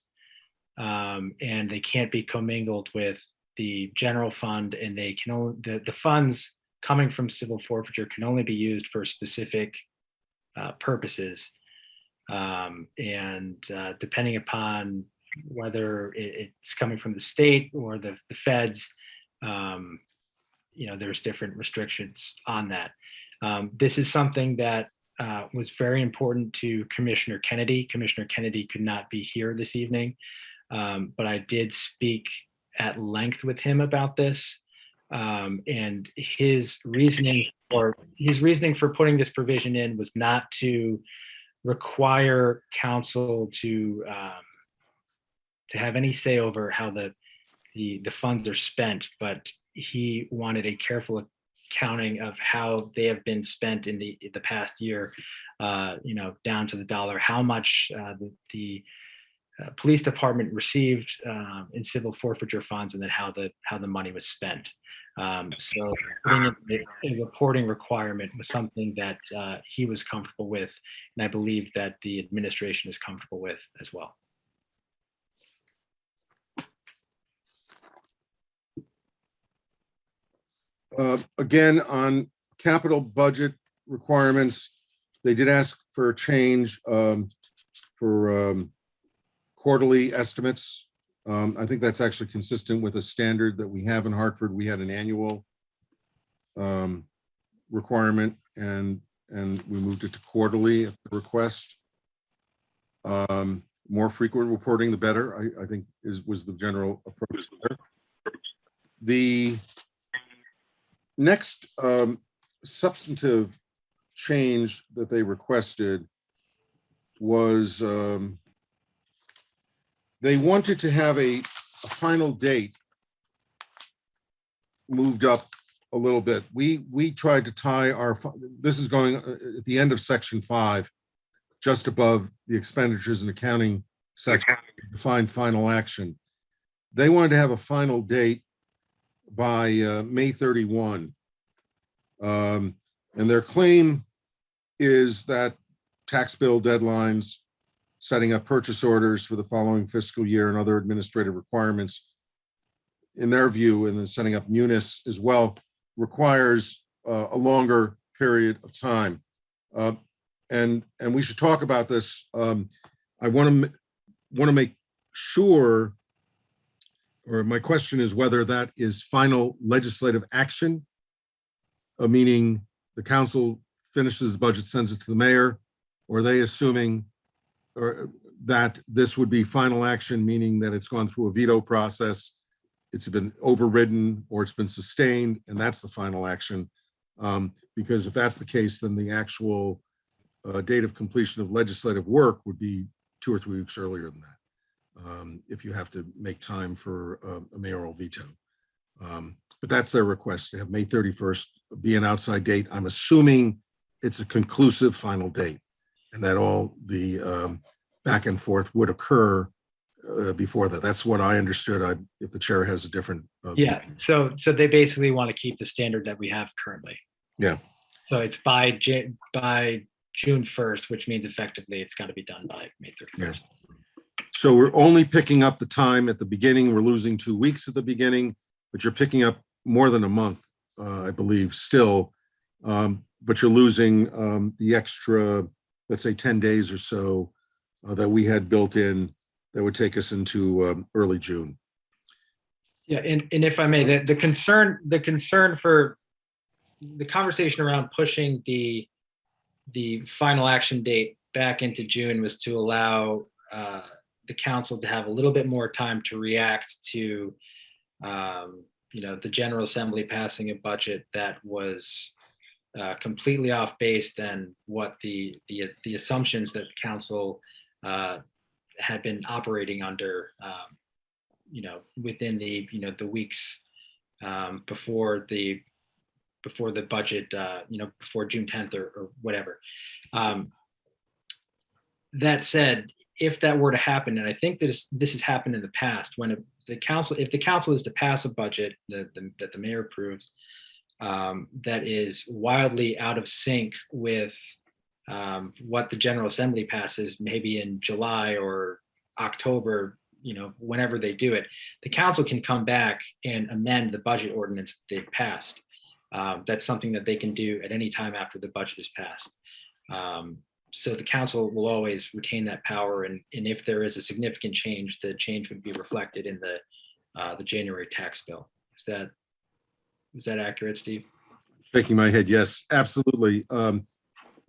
and they can't be commingled with the general fund, and they can only, the funds coming from civil forfeiture can only be used for specific purposes. Depending upon whether it's coming from the state or the feds, there's different restrictions on that. This is something that was very important to Commissioner Kennedy. Commissioner Kennedy could not be here this evening, but I did speak at length with him about this, and his reasoning for putting this provision in was not to require council to have any say over how the funds are spent, but he wanted a careful accounting of how they have been spent in the past year, down to the dollar, how much the police department received in civil forfeiture funds, and then how the money was spent. So putting in a reporting requirement was something that he was comfortable with, and I believe that the administration is comfortable with as well. Again, on capital budget requirements, they did ask for a change for quarterly estimates. I think that's actually consistent with a standard that we have in Hartford. We had an annual requirement, and we moved it to quarterly at the request. More frequent reporting, the better, I think was the general approach there. The next substantive change that they requested was they wanted to have a final date moved up a little bit. We tried to tie this is going at the end of section 5, just above the expenditures and accounting section, define final action. They wanted to have a final date by May 31. And their claim is that tax bill deadlines, setting up purchase orders for the following fiscal year and other administrative requirements, in their view, and then setting up munis as well, requires a longer period of time. And we should talk about this. I want to make sure, or my question is whether that is final legislative action, meaning the council finishes the budget, sends it to the mayor, or are they assuming that this would be final action, meaning that it's gone through a veto process, it's been overridden, or it's been sustained, and that's the final action. Because if that's the case, then the actual date of completion of legislative work would be 2 or 3 weeks earlier than that, if you have to make time for a mayoral veto. But that's their request, to have May 31st be an outside date. I'm assuming it's a conclusive final date, and that all the back and forth would occur before that. That's what I understood. If the chair has a different. Yeah, so they basically want to keep the standard that we have currently. Yeah. So it's by June 1st, which means effectively it's got to be done by May 31st. Yeah. So we're only picking up the time at the beginning. We're losing 2 weeks at the beginning, but you're picking up more than a month, I believe, still. But you're losing the extra, let's say, 10 days or so that we had built in that would take us into early June. Yeah, and if I may, the concern for the conversation around pushing the final action date back into June was to allow the council to have a little bit more time to react to the General Assembly passing a budget that was completely off base than what the assumptions that the council had been operating under, within the weeks before the budget, before June 10th or whatever. That said, if that were to happen, and I think that this has happened in the past, when if the council is to pass a budget that the mayor approves, that is wildly out of sync with what the General Assembly passes, maybe in July or October, whenever they do it, the council can come back and amend the budget ordinance they've passed. That's something that they can do at any time after the budget is passed. So the council will always retain that power, and if there is a significant change, the change would be reflected in the January tax bill. Is that accurate, Steve? Shaking my head, yes, absolutely.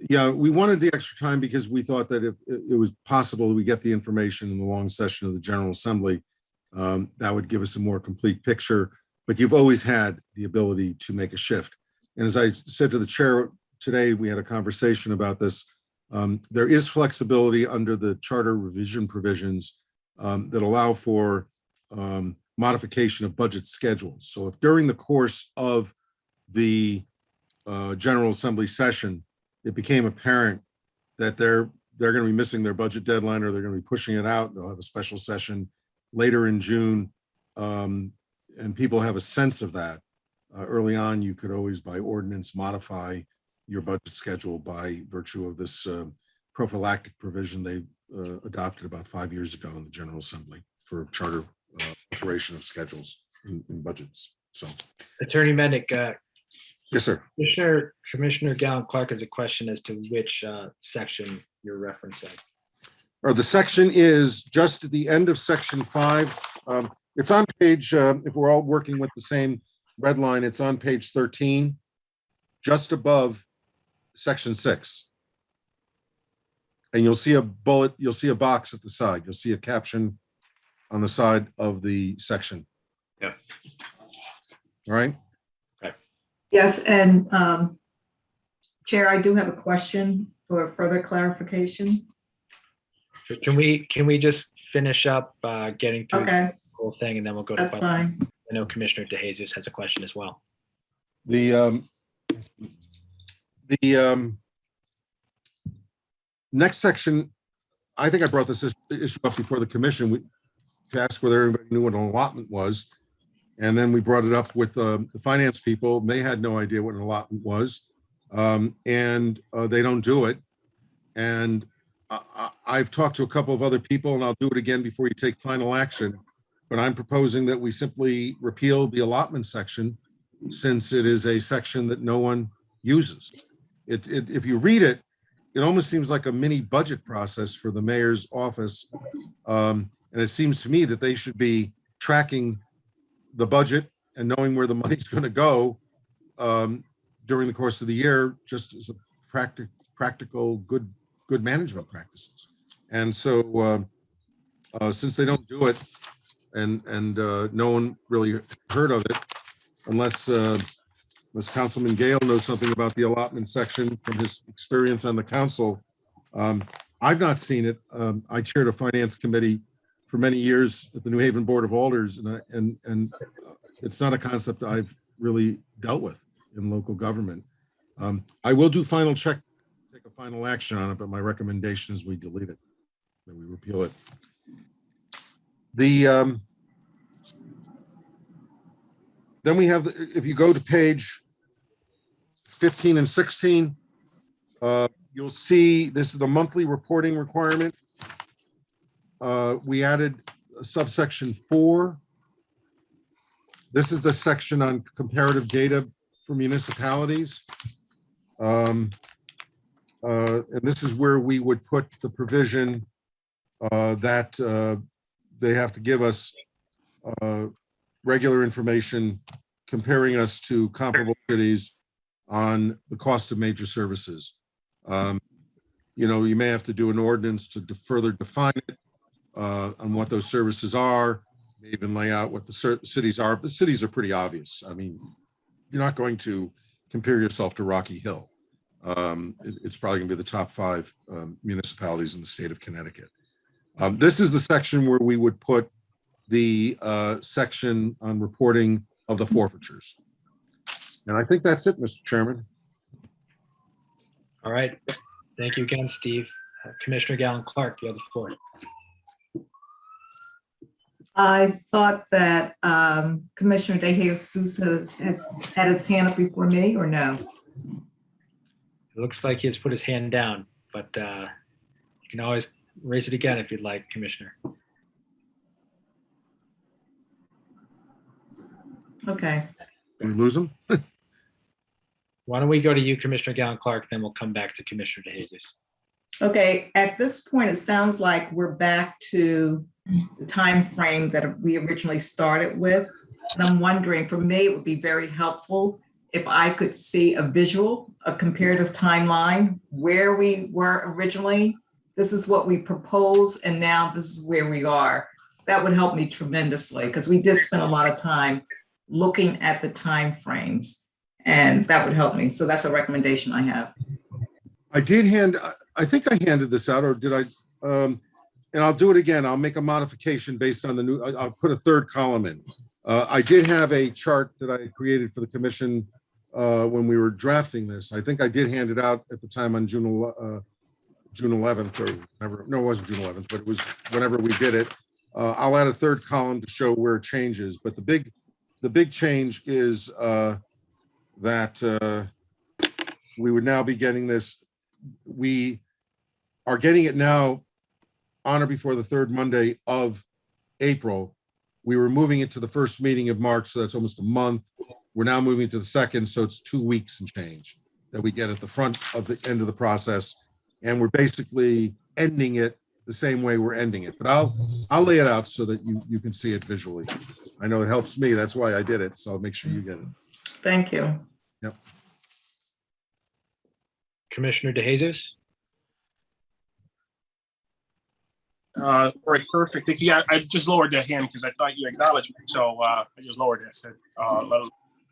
Yeah, we wanted the extra time because we thought that if it was possible we get the information in the long session of the General Assembly, that would give us a more complete picture. But you've always had the ability to make a shift. And as I said to the chair today, we had a conversation about this. There is flexibility under the charter revision provisions that allow for modification of budget schedules. So if during the course of the General Assembly session, it became apparent that they're going to be missing their budget deadline, or they're going to be pushing it out, they'll have a special session later in June, and people have a sense of that. Early on, you could always, by ordinance, modify your budget schedule by virtue of this prophylactic provision they adopted about 5 years ago in the General Assembly for charter alteration of schedules in budgets. So, Attorney Mendick, yes, sir. Commissioner Gallant-Clark has a question as to which section you're referencing. Or the section is just at the end of section 5. It's on page, if we're all working with the same red line, it's on page 13, just above section 6. And you'll see a bullet, you'll see a box at the side. You'll see a caption on the side of the section. Yeah. All right. Yes, and Chair, I do have a question for further clarification. Can we just finish up getting through Okay, the whole thing, and then we'll go to that's fine. I know Commissioner DeJesus has a question as well. The next section, I think I brought this issue up before the commission to ask whether everybody knew what an allotment was. And then we brought it up with the finance people. They had no idea what an allotment was. And they don't do it. And I've talked to a couple of other people, and I'll do it again before you take final action. But I'm proposing that we simply repeal the allotment section, since it is a section that no one uses. If you read it, it almost seems like a mini budget process for the mayor's office. And it seems to me that they should be tracking the budget and knowing where the money's going to go during the course of the year, just as a practical good management practices. And so since they don't do it, and no one really heard of it, unless Councilman Gale knows something about the allotment section from his experience on the council. I've not seen it. I chaired a finance committee for many years at the New Haven Board of Alders, and it's not a concept I've really dealt with in local government. I will do final check, take a final action on it, but my recommendation is we delete it, that we repeal it. Then we have, if you go to page 15 and 16, you'll see this is the monthly reporting requirement. We added subsection 4. This is the section on comparative data for municipalities. And this is where we would put the provision that they have to give us regular information comparing us to comparable cities on the cost of major services. You know, you may have to do an ordinance to further define it on what those services are, may even lay out what the cities are. The cities are pretty obvious. I mean, you're not going to compare yourself to Rocky Hill. It's probably going to be the top 5 municipalities in the state of Connecticut. This is the section where we would put the section on reporting of the forfeitures. And I think that's it, Mr. Chairman. All right. Thank you again, Steve. Commissioner Gallon Clark, you have the floor. I thought that Commissioner De Jesus had his hand up before me, or no? It looks like he has put his hand down, but you can always raise it again if you'd like, Commissioner. Okay. Did we lose him? Why don't we go to you, Commissioner Gallon Clark, then we'll come back to Commissioner De Jesus. Okay, at this point, it sounds like we're back to the time frame that we originally started with. And I'm wondering, for me, it would be very helpful if I could see a visual, a comparative timeline, where we were originally. This is what we proposed, and now this is where we are. That would help me tremendously, because we did spend a lot of time looking at the time frames, and that would help me. So that's a recommendation I have. I think I handed this out, or did I? And I'll do it again. I'll make a modification based on the new, I'll put a 3rd column in. I did have a chart that I created for the commission when we were drafting this. I think I did hand it out at the time on June 11th, or whenever. No, it wasn't June 11th, but it was whenever we did it. I'll add a 3rd column to show where it changes. But the big change is that we would now be getting this. We are getting it now on or before the 3rd Monday of April. We were moving it to the first meeting of March, so that's almost a month. We're now moving to the 2nd, so it's 2 weeks and change that we get at the front of the end of the process. And we're basically ending it the same way we're ending it. But I'll lay it out so that you can see it visually. I know it helps me. That's why I did it. So I'll make sure you get it. Thank you. Yep. Commissioner De Jesus? All right, perfect. Yeah, I just lowered that hand because I thought you acknowledged me. So I just lowered it. I said,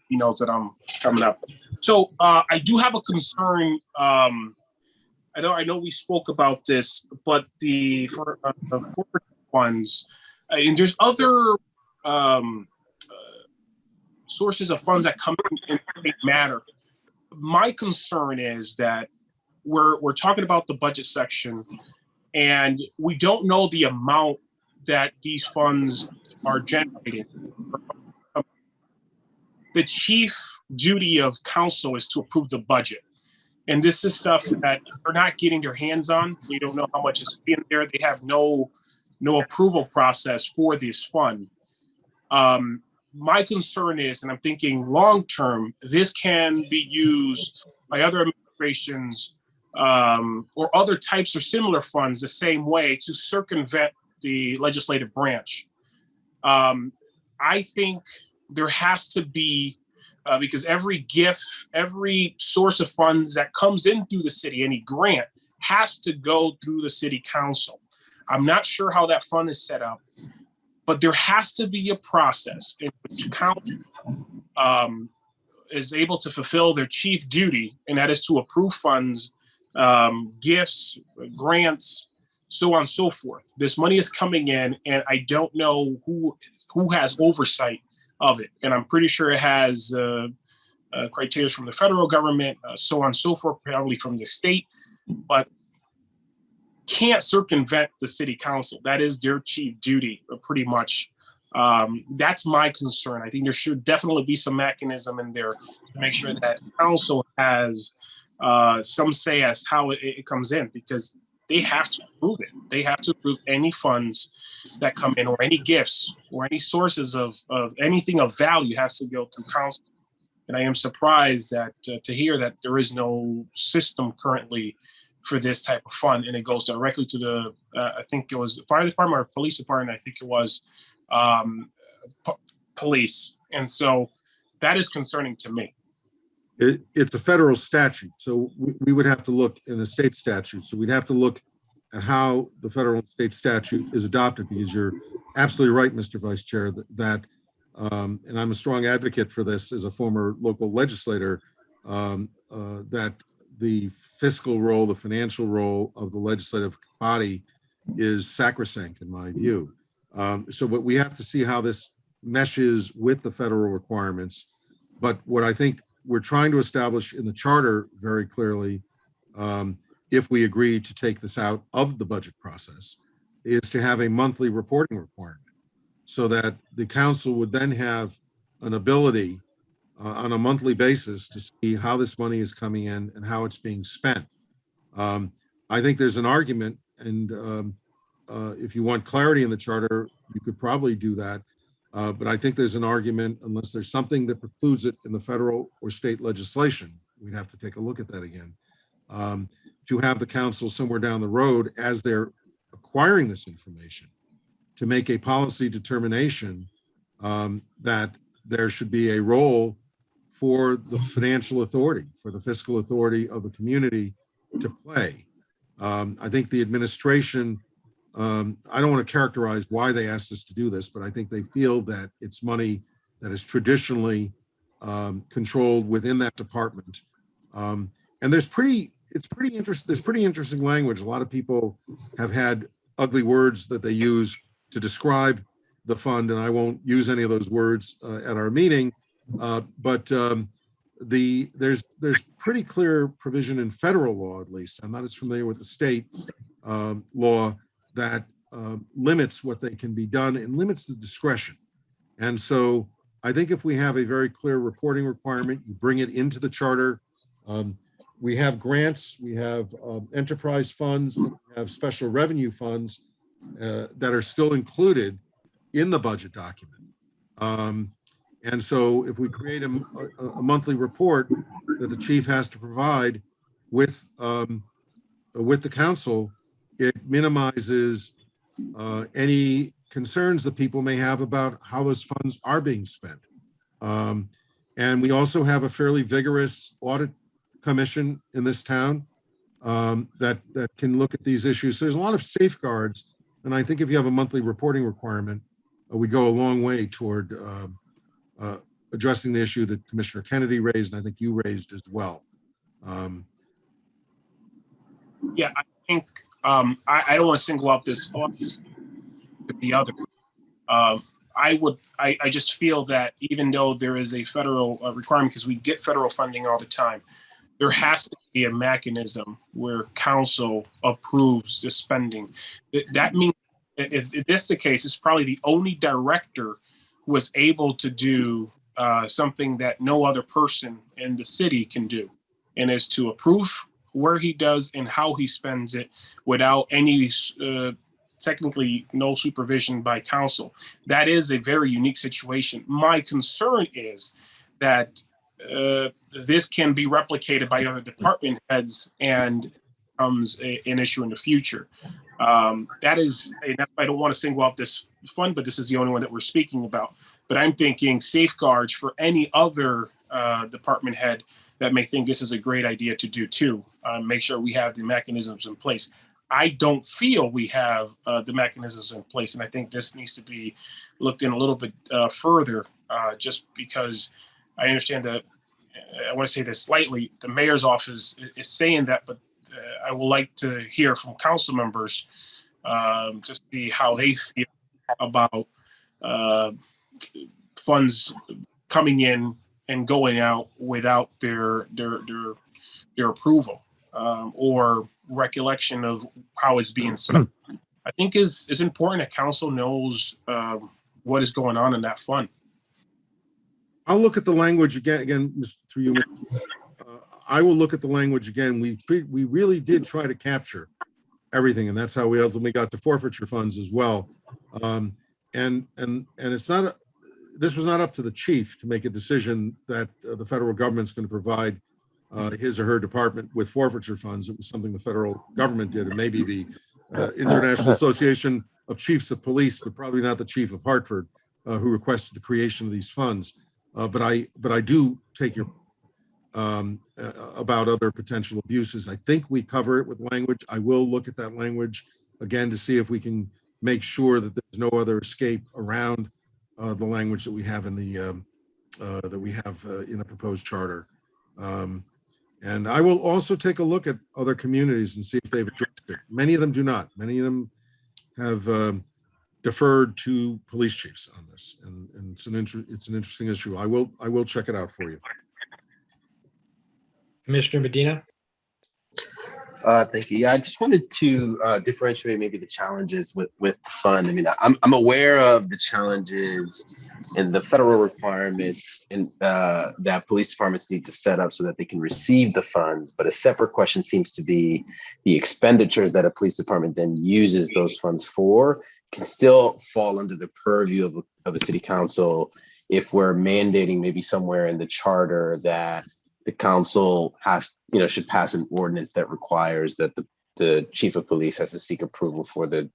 he knows that I'm coming up. So I do have a concern. I know we spoke about this, but the corporate funds, and there's other sources of funds that come in and matter. My concern is that we're talking about the budget section, and we don't know the amount that these funds are generating. The chief duty of council is to approve the budget. And this is stuff that they're not getting their hands on. We don't know how much is in there. They have no approval process for this fund. My concern is, and I'm thinking long-term, this can be used by other administrations or other types of similar funds the same way to circumvent the legislative branch. I think there has to be, because every gift, every source of funds that comes in through the city, any grant, has to go through the city council. I'm not sure how that fund is set up, but there has to be a process in which council is able to fulfill their chief duty, and that is to approve funds, gifts, grants, so on and so forth. This money is coming in, and I don't know who has oversight of it. And I'm pretty sure it has criteria from the federal government, so on and so forth, probably from the state, but can't circumvent the city council. That is their chief duty, pretty much. That's my concern. I think there should definitely be some mechanism in there to make sure that council has some say as how it comes in, because they have to approve it. They have to approve any funds that come in, or any gifts, or any sources of anything of value has to go through council. And I am surprised that to hear that there is no system currently for this type of fund, and it goes directly to the, I think it was the fire department or police department. I think it was police. And so that is concerning to me. It's a federal statute, so we would have to look in the state statute. So we'd have to look at how the federal and state statute is adopted, because you're absolutely right, Mr. Vice Chair, that and I'm a strong advocate for this as a former local legislator, that the fiscal role, the financial role of the legislative body is sacrosanct in my view. But we have to see how this meshes with the federal requirements. But what I think we're trying to establish in the charter very clearly, if we agree to take this out of the budget process, is to have a monthly reporting requirement, so that the council would then have an ability on a monthly basis to see how this money is coming in and how it's being spent. I think there's an argument, and if you want clarity in the charter, you could probably do that. But I think there's an argument, unless there's something that precludes it in the federal or state legislation, we'd have to take a look at that again, to have the council somewhere down the road, as they're acquiring this information, to make a policy determination that there should be a role for the financial authority, for the fiscal authority of the community to play. I think the administration, I don't want to characterize why they asked us to do this, but I think they feel that it's money that is traditionally controlled within that department. And there's pretty interesting language. A lot of people have had ugly words that they use to describe the fund, and I won't use any of those words at our meeting. But there's pretty clear provision in federal law, at least. I'm not as familiar with the state law, that limits what they can be done and limits the discretion. And so I think if we have a very clear reporting requirement, you bring it into the charter. We have grants, we have enterprise funds, we have special revenue funds that are still included in the budget document. And so if we create a monthly report that the chief has to provide with the council, it minimizes any concerns that people may have about how those funds are being spent. And we also have a fairly vigorous audit commission in this town that can look at these issues. So there's a lot of safeguards. And I think if you have a monthly reporting requirement, we go a long way toward addressing the issue that Commissioner Kennedy raised, and I think you raised as well. Yeah, I think I don't want to single out this to the other. I just feel that even though there is a federal requirement, because we get federal funding all the time, there has to be a mechanism where council approves the spending. That means if this is the case, it's probably the only director who was able to do something that no other person in the city can do. and is to approve where he does and how he spends it without any technically no supervision by council. That is a very unique situation. My concern is that this can be replicated by other department heads and becomes an issue in the future. That is, I don't want to single out this fund, but this is the only one that we're speaking about. But I'm thinking safeguards for any other department head that may think this is a great idea to do too. Make sure we have the mechanisms in place. I don't feel we have the mechanisms in place, and I think this needs to be looked in a little bit further, just because I understand that, I want to say this slightly, the mayor's office is saying that, but I would like to hear from council members to see how they feel about funds coming in and going out without their approval or recollection of how it's being spent. I think is important that council knows what is going on in that fund. I'll look at the language again, through you. I will look at the language again. We really did try to capture everything, and that's how we ultimately got to forfeiture funds as well. And it's not, this was not up to the chief to make a decision that the federal government's going to provide his or her department with forfeiture funds. It was something the federal government did, and maybe the International Association of Chiefs of Police, but probably not the chief of Hartford, who requested the creation of these funds. But I do take your about other potential abuses. I think we cover it with language. I will look at that language again to see if we can make sure that there's no other escape around the language that we have in the in the proposed charter. And I will also take a look at other communities and see if they've addressed it. Many of them do not. Many of them have deferred to police chiefs on this, and it's an interesting issue. I will check it out for you. Commissioner Medina. Thank you. Yeah, I just wanted to differentiate maybe the challenges with the fund. I mean, I'm aware of the challenges and the federal requirements that police departments need to set up so that they can receive the funds. But a separate question seems to be the expenditures that a police department then uses those funds for can still fall under the purview of a city council if we're mandating maybe somewhere in the charter that the council has, should pass an ordinance that requires that the chief of police has to seek approval for the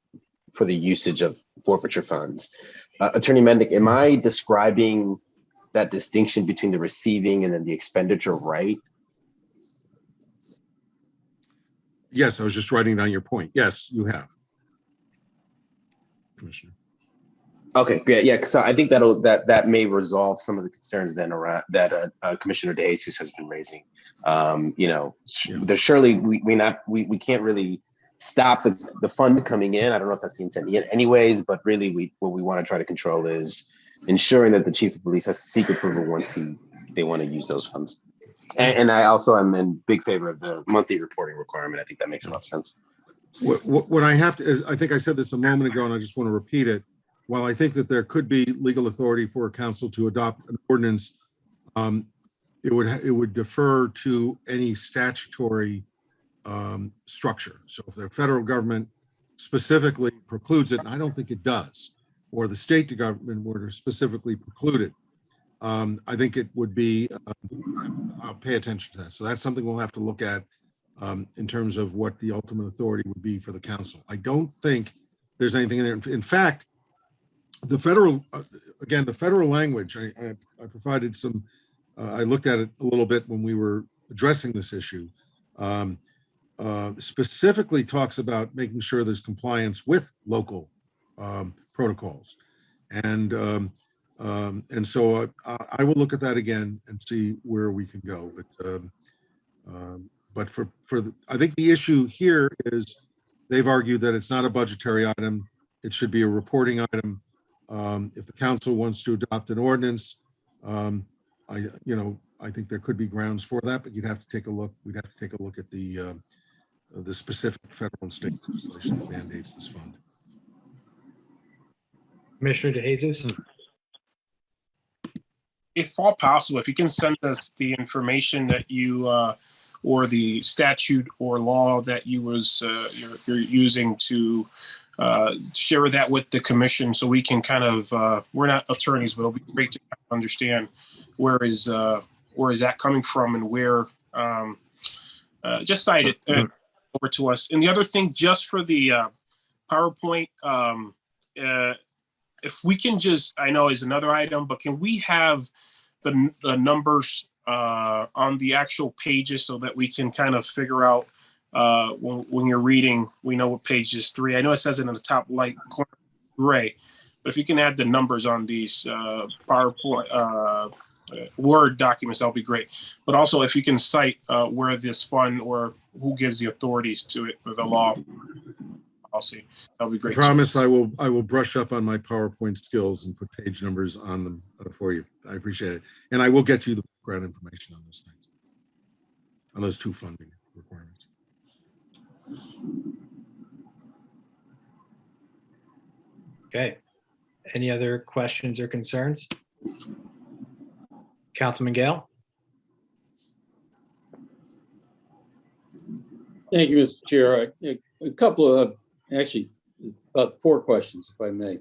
usage of forfeiture funds. Attorney Mendick, am I describing that distinction between the receiving and then the expenditure right? Yes, I was just writing down your point. Yes, you have, Commissioner. Okay, great. Yeah, so I think that may resolve some of the concerns then around that Commissioner DeJesus has been raising. There's surely we can't really stop the fund coming in. I don't know if that's the intent anyways, but really what we want to try to control is ensuring that the chief of police has to seek approval once they want to use those funds. And I also am in big favor of the monthly reporting requirement. I think that makes a lot of sense. What I have to is, I think I said this a moment ago, and I just want to repeat it. While I think that there could be legal authority for a council to adopt an ordinance, it would defer to any statutory structure. So if the federal government specifically precludes it, and I don't think it does, or the state government were to specifically preclude it, I think it would be, I'll pay attention to that. So that's something we'll have to look at in terms of what the ultimate authority would be for the council. I don't think there's anything in there. In fact, the federal, again, the federal language, I provided some, I looked at it a little bit when we were addressing this issue, specifically talks about making sure there's compliance with local protocols. And so I will look at that again and see where we can go. But I think the issue here is they've argued that it's not a budgetary item. It should be a reporting item. If the council wants to adopt an ordinance, I think there could be grounds for that, but you'd have to take a look. We'd have to take a look at the specific federal and state legislation that mandates this fund. Commissioner DeJesus. If all possible, if you can send us the information that you or the statute or law that you're using to share that with the commission, so we can kind of we're not attorneys, but it'll be great to understand where is that coming from, and where just cite it over to us. And the other thing, just for the PowerPoint, if we can just, I know is another item, but can we have the numbers on the actual pages so that we can kind of figure out when you're reading, we know what page is 3. I know it says it in the top right corner, gray, but if you can add the numbers on these PowerPoint Word documents, that'll be great. But also, if you can cite where this fund or who gives the authorities to it, or the law policy, that'll be I great. promise I will brush up on my PowerPoint skills and put page numbers on them for you. I appreciate it. And I will get you the background information on those things, on those 2 funding requirements. Okay. Any other questions or concerns? Councilman Gale? Thank you, Mr. Chair. A couple of, actually, about 4 questions, if I may.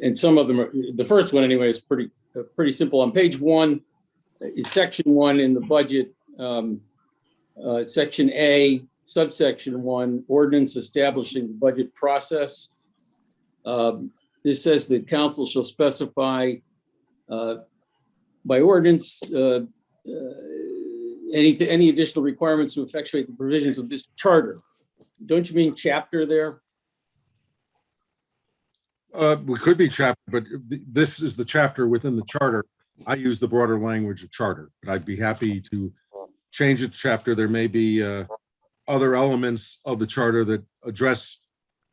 And some of them are, the first one anyway is pretty simple. On page 1, it's section 1 in the budget, section A, subsection 1, ordinance establishing the budget process. This says that council shall specify by ordinance any additional requirements to effectuate the provisions of this charter. Don't you mean chapter there? We could be chapter, but this is the chapter within the charter. I use the broader language of charter, but I'd be happy to change it to chapter. There may be other elements of the charter that address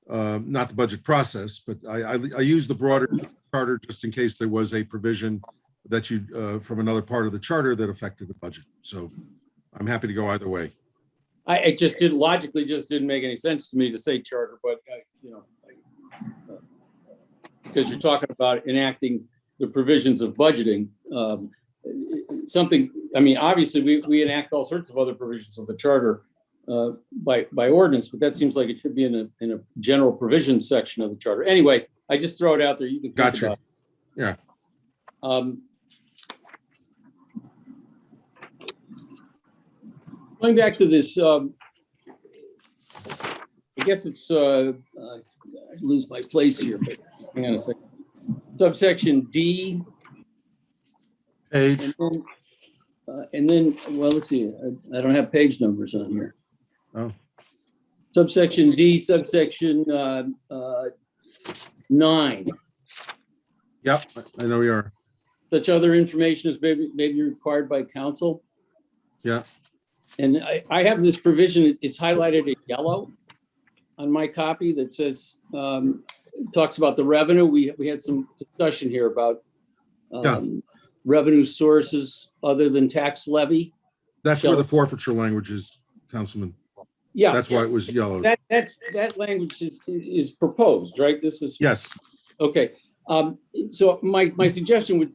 not the budget process, but I use the broader charter just in case there was a provision that you from another part of the charter that affected the budget. So I'm happy to go either way. It just didn't logically didn't make any sense to me to say charter, but because you're talking about enacting the provisions of budgeting, something. I mean, obviously we enact all sorts of other provisions of the charter by ordinance, but that seems like it should be in a general provisions section of the charter. Anyway, I just throw it out there. You can think Gotcha. about it. Yeah. Going back to this, I guess it's, I lose my place here, but hang on a second. Subsection D. Page. And then, well, let's see, I don't have page numbers on here. Oh. Subsection D, subsection 9. Yep, I know you are. Such other information as may be required by council. Yeah. And I have this provision, it's highlighted in yellow on my copy that says, talks about the revenue. We had some discussion here about revenue sources other than tax levy. That's where the forfeiture language is, Councilman. Yeah. That's why it was yellow. That language is proposed, right? This is. Yes. Okay. So my suggestion would,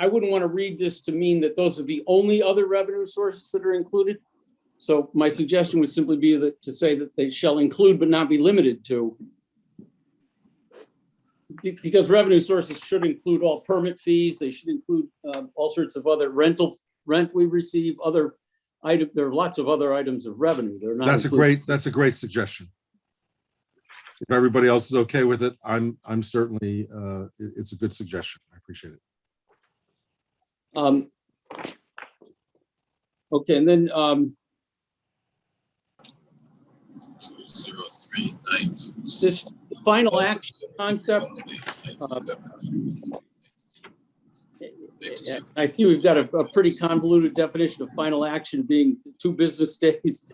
I wouldn't want to read this to mean that those are the only other revenue sources that are included. So my suggestion would simply be to say that they shall include but not be limited to, because revenue sources should include all permit fees. They should include all sorts of other rent we receive, other items. There are lots of other items of revenue. They're not. That's a great suggestion. If everybody else is okay with it, I'm certainly, it's a good suggestion. I appreciate it. Okay, and then 0392. this final action concept. I see we've got a pretty convoluted definition of final action being 2 business days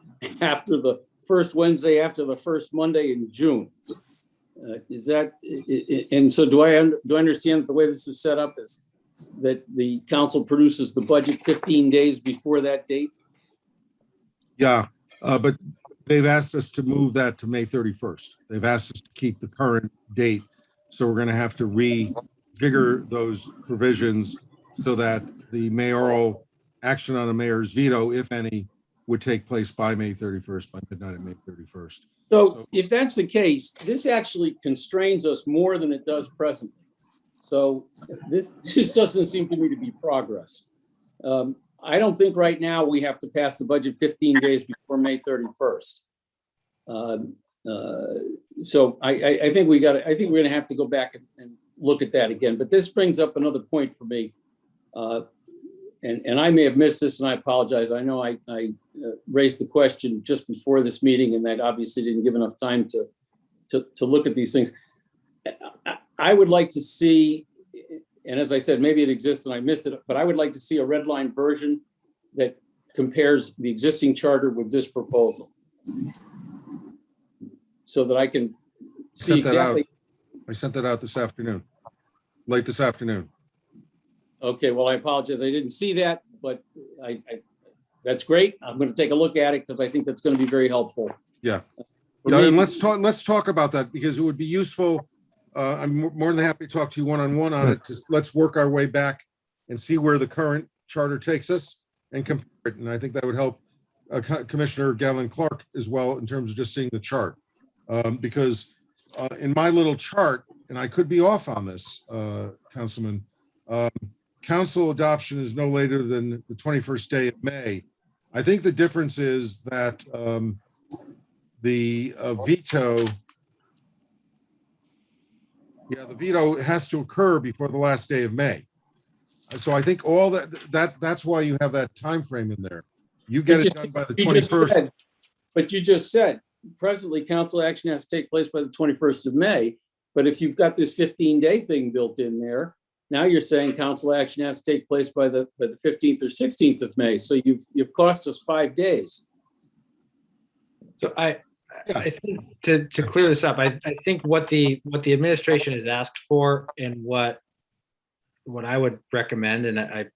after the first Wednesday after the first Monday in June. Is that, and so do I understand that the way this is set up is that the council produces the budget 15 days before that date? Yeah, but they've asked us to move that to May 31st. They've asked us to keep the current date. So we're going to have to rejigger those provisions so that the mayoral action on the mayor's veto, if any, would take place by May 31st, by midnight of May 31st. So if that's the case, this actually constrains us more than it does presently. So this doesn't seem to me to be progress. I don't think right now we have to pass the budget 15 days before May 31st. So I think we're going to have to go back and look at that again. But this brings up another point for me. And I may have missed this, and I apologize. I know I raised the question just before this meeting, and that obviously didn't give enough time to look at these things. I would like to see, and as I said, maybe it exists and I missed it, but I would like to see a red line version that compares the existing charter with this proposal, so that I can see exactly. I sent that out this afternoon, late this afternoon. Okay, well, I apologize. I didn't see that, but that's great. I'm going to take a look at it because I think that's going to be very helpful. Yeah. For Yeah, me- and let's talk about that, because it would be useful. I'm more than happy to talk to you one-on-one on it. Let's work our way back and see where the current charter takes us and compare it. And I think that would help Commissioner Gallon Clark as well, in terms of just seeing the chart. Because in my little chart, and I could be off on this, Councilman, council adoption is no later than the 21st day of May. I think the difference is that the veto, the veto has to occur before the last day of May. So I think all that's why you have that time frame in there. You get it done by the 21st. But you just said, presently, council action has to take place by the 21st of May. But if you've got this 15-day thing built in there, now you're saying council action has to take place by the 15th or 16th of May. So you've cost us 5 days. So I think to clear this up, I think what the administration has asked for, and what I would recommend, and I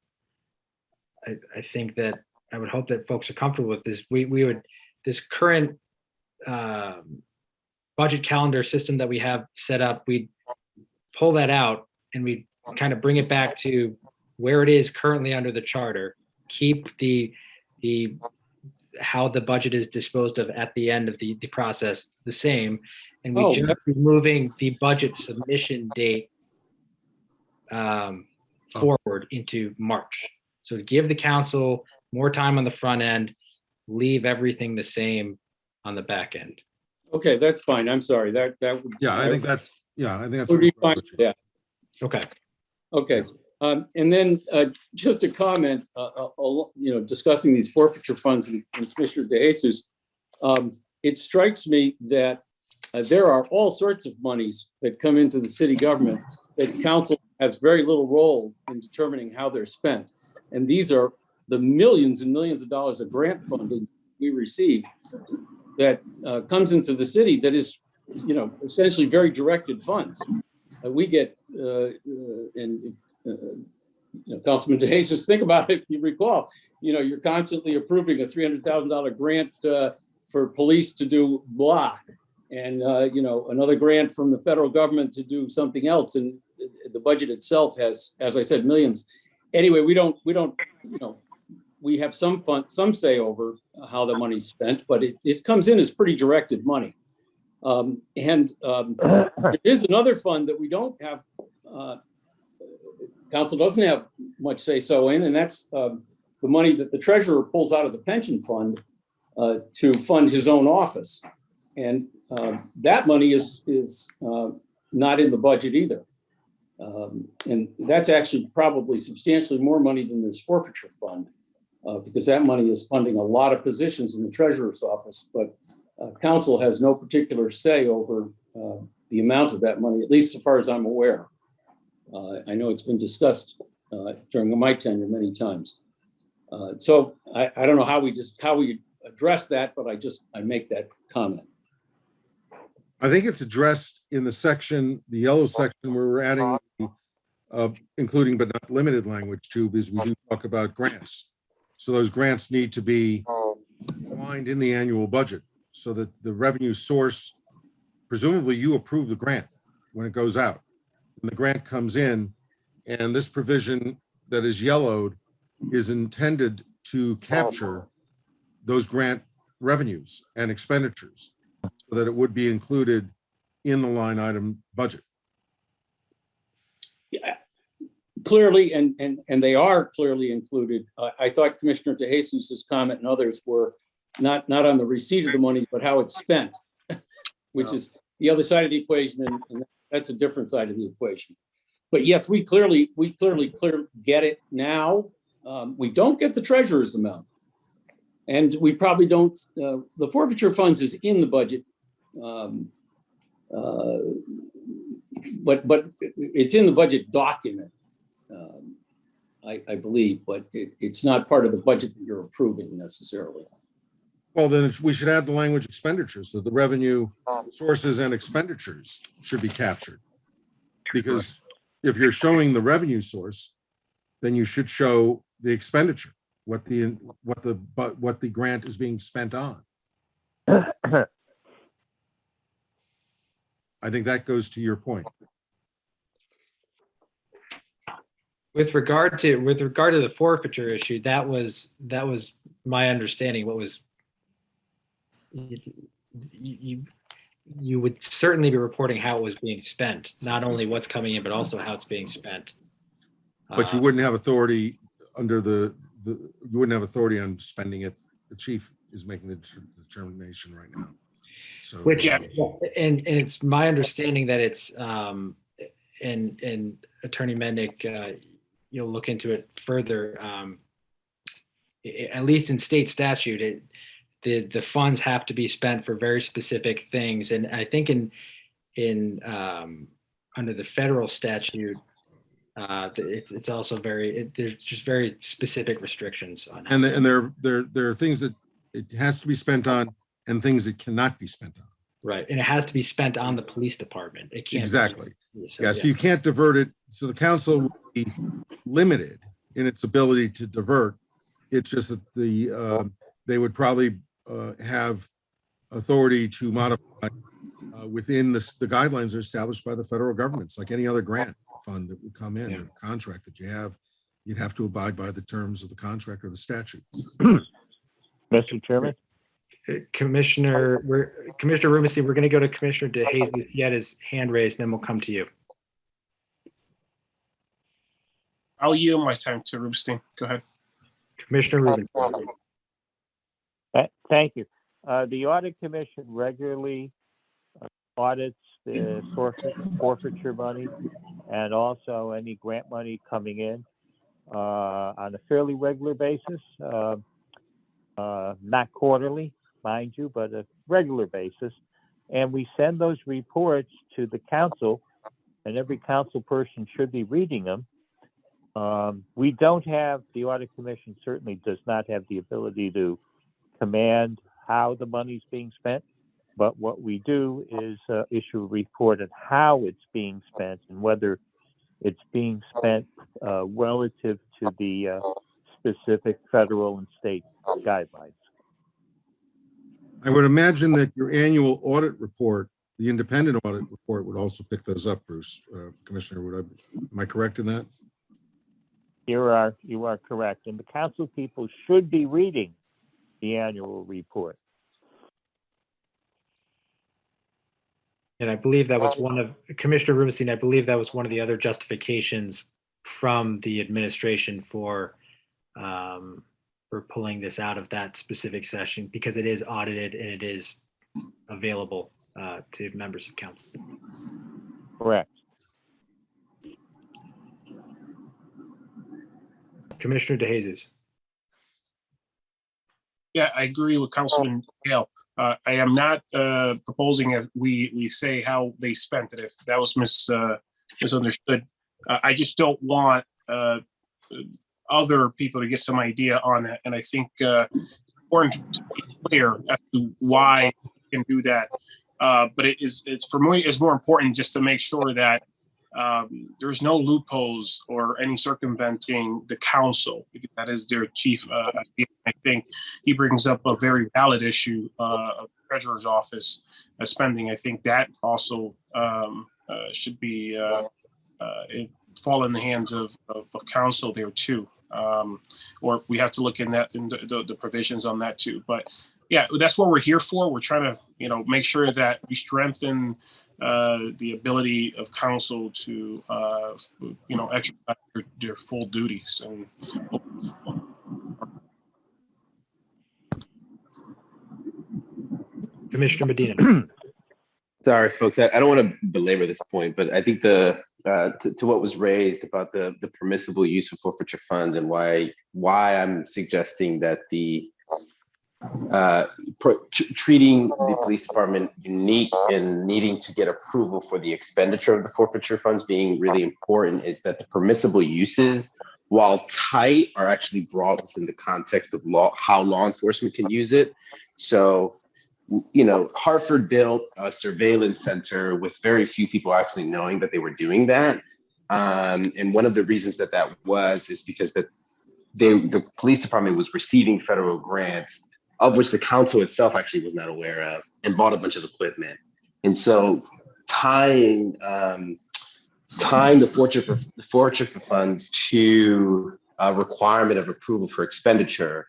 think that I would hope that folks are comfortable with this. We would, this current budget calendar system that we have set up, we'd pull that out and we kind of bring it back to where it is currently under the charter, keep the how the budget is disposed of at the end of the process the same, and we just be moving the budget submission date forward into March. So to give the council more time on the front end, leave everything the same on the back end. Okay, that's fine. I'm sorry. That would. I think that's would be fine. Yeah. Okay. Okay. And then just a comment, discussing these forfeiture funds and Commissioner DeJesus, it strikes me that there are all sorts of monies that come into the city government that the council has very little role in determining how they're spent. And these are the millions and millions of dollars of grant funding we receive that comes into the city that is, essentially very directed funds. We get, Councilman DeJesus, think about it. If you recall, you're constantly approving a $300,000 grant for police to do blah, and another grant from the federal government to do something else, and the budget itself has, as I said, millions. Anyway, we have some say over how the money's spent, but it comes in as pretty directed money. There is another fund that we don't have, council doesn't have much say so in, and that's the money that the treasurer pulls out of the pension fund to fund his own office. And that money is not in the budget either. And that's actually probably substantially more money than this forfeiture fund, because that money is funding a lot of positions in the treasurer's office, but council has no particular say over the amount of that money, at least so far as I'm aware. I know it's been discussed during my tenure many times. So I don't know how we address that, but I make that comment. I think it's addressed in the section, the yellow section, where we're adding including but not limited language to, because we do talk about grants. So those grants need to be aligned in the annual budget so that the revenue source, presumably you approve the grant when it goes out. And the grant comes in, and this provision that is yellowed is intended to capture those grant revenues and expenditures so that it would be included in the line item budget. Clearly, and they are clearly included. I thought Commissioner DeJesus's comment and others were not on the receipt of the money, but how it's spent, which is the other side of the equation, and that's a different side of the equation. But yes, we clearly get it now. We don't get the treasurer's amount, and we probably don't. The forfeiture funds is in the budget, but it's in the budget document. I believe, but it's not part of the budget that you're approving necessarily. Well, then we should add the language expenditures, so the revenue sources and expenditures should be captured. Because if you're showing the revenue source, then you should show the expenditure, what the grant is being spent on. I think that goes to your point. With regard to the forfeiture issue, that was my understanding. What was you would certainly be reporting how it was being spent, not only what's coming in, but also how it's being spent. But you wouldn't have authority under you wouldn't have authority on spending it. The chief is making the determination right now. So, which, and it's my understanding that it's and Attorney Mendick, you'll look into it further. At least in state statute, the funds have to be spent for very specific things, and I think in under the federal statute, it's also there's just very specific restrictions on. And there are things that it has to be spent on, and things that cannot be spent on. Right, and it has to be spent on the police department. It can't exactly. So, yeah, so you can't divert it. So the council will be limited in its ability to divert. It's just that they would probably have authority to modify within the guidelines are established by the federal government. It's like any other grant fund that would come in, a contract that you have, you'd have to abide by the terms of the contract or the statute. Mr. Chairman? Commissioner Rubinstein, we're going to go to Commissioner DeJesus. He had his hand raised, then we'll come to you. I'll yield my time to Rubinstein. Go ahead. Commissioner Rubinstein. Thank you. The Audit Commission regularly audits the forfeiture money and also any grant money coming in on a fairly regular basis, not quarterly, mind you, but a regular basis. And we send those reports to the council, and every council person should be reading them. We don't have, the Audit Commission certainly does not have the ability to command how the money's being spent, but what we do is issue a report on how it's being spent and whether it's being spent relative to the specific federal and state guidelines. I would imagine that your annual audit report, the independent audit report, would also pick those up, Bruce. Commissioner, am I correct in that? You are correct, and the council people should be reading the annual report. And I believe that was one of Commissioner Rubinstein. I believe that was one of the other justifications from the administration for pulling this out of that specific session, because it is audited and it is available to members of council. Correct. Commissioner DeJesus. Yeah, I agree with Councilman Gale. I am not proposing that we say how they spent it. If that was misunderstood, I just don't want other people to get some idea on it. And I think important to be clear as to why we can do that. But it's for me, it's more important just to make sure that there's no loopholes or any circumventing the council, because that is their chief. I think he brings up a very valid issue of Treasurer's Office spending. I think that also should be fall in the hands of council there too. or we have to look in the provisions on that too. But yeah, that's what we're here for. We're trying to, make sure that we strengthen the ability of council to, exercise their full duties. And Commissioner Medina. Sorry, folks, I don't want to belabor this point, but I think to what was raised about the permissible use of forfeiture funds and why I'm suggesting that the treating the police department unique and needing to get approval for the expenditure of the forfeiture funds being really important is that the permissible uses, while tight, are actually brought within the context of how law enforcement can use it. So, Hartford built a surveillance center with very few people actually knowing that they were doing that. And one of the reasons that was is because the police department was receiving federal grants, of which the council itself actually was not aware of, and bought a bunch of equipment. And so tying the forfeiture funds to a requirement of approval for expenditure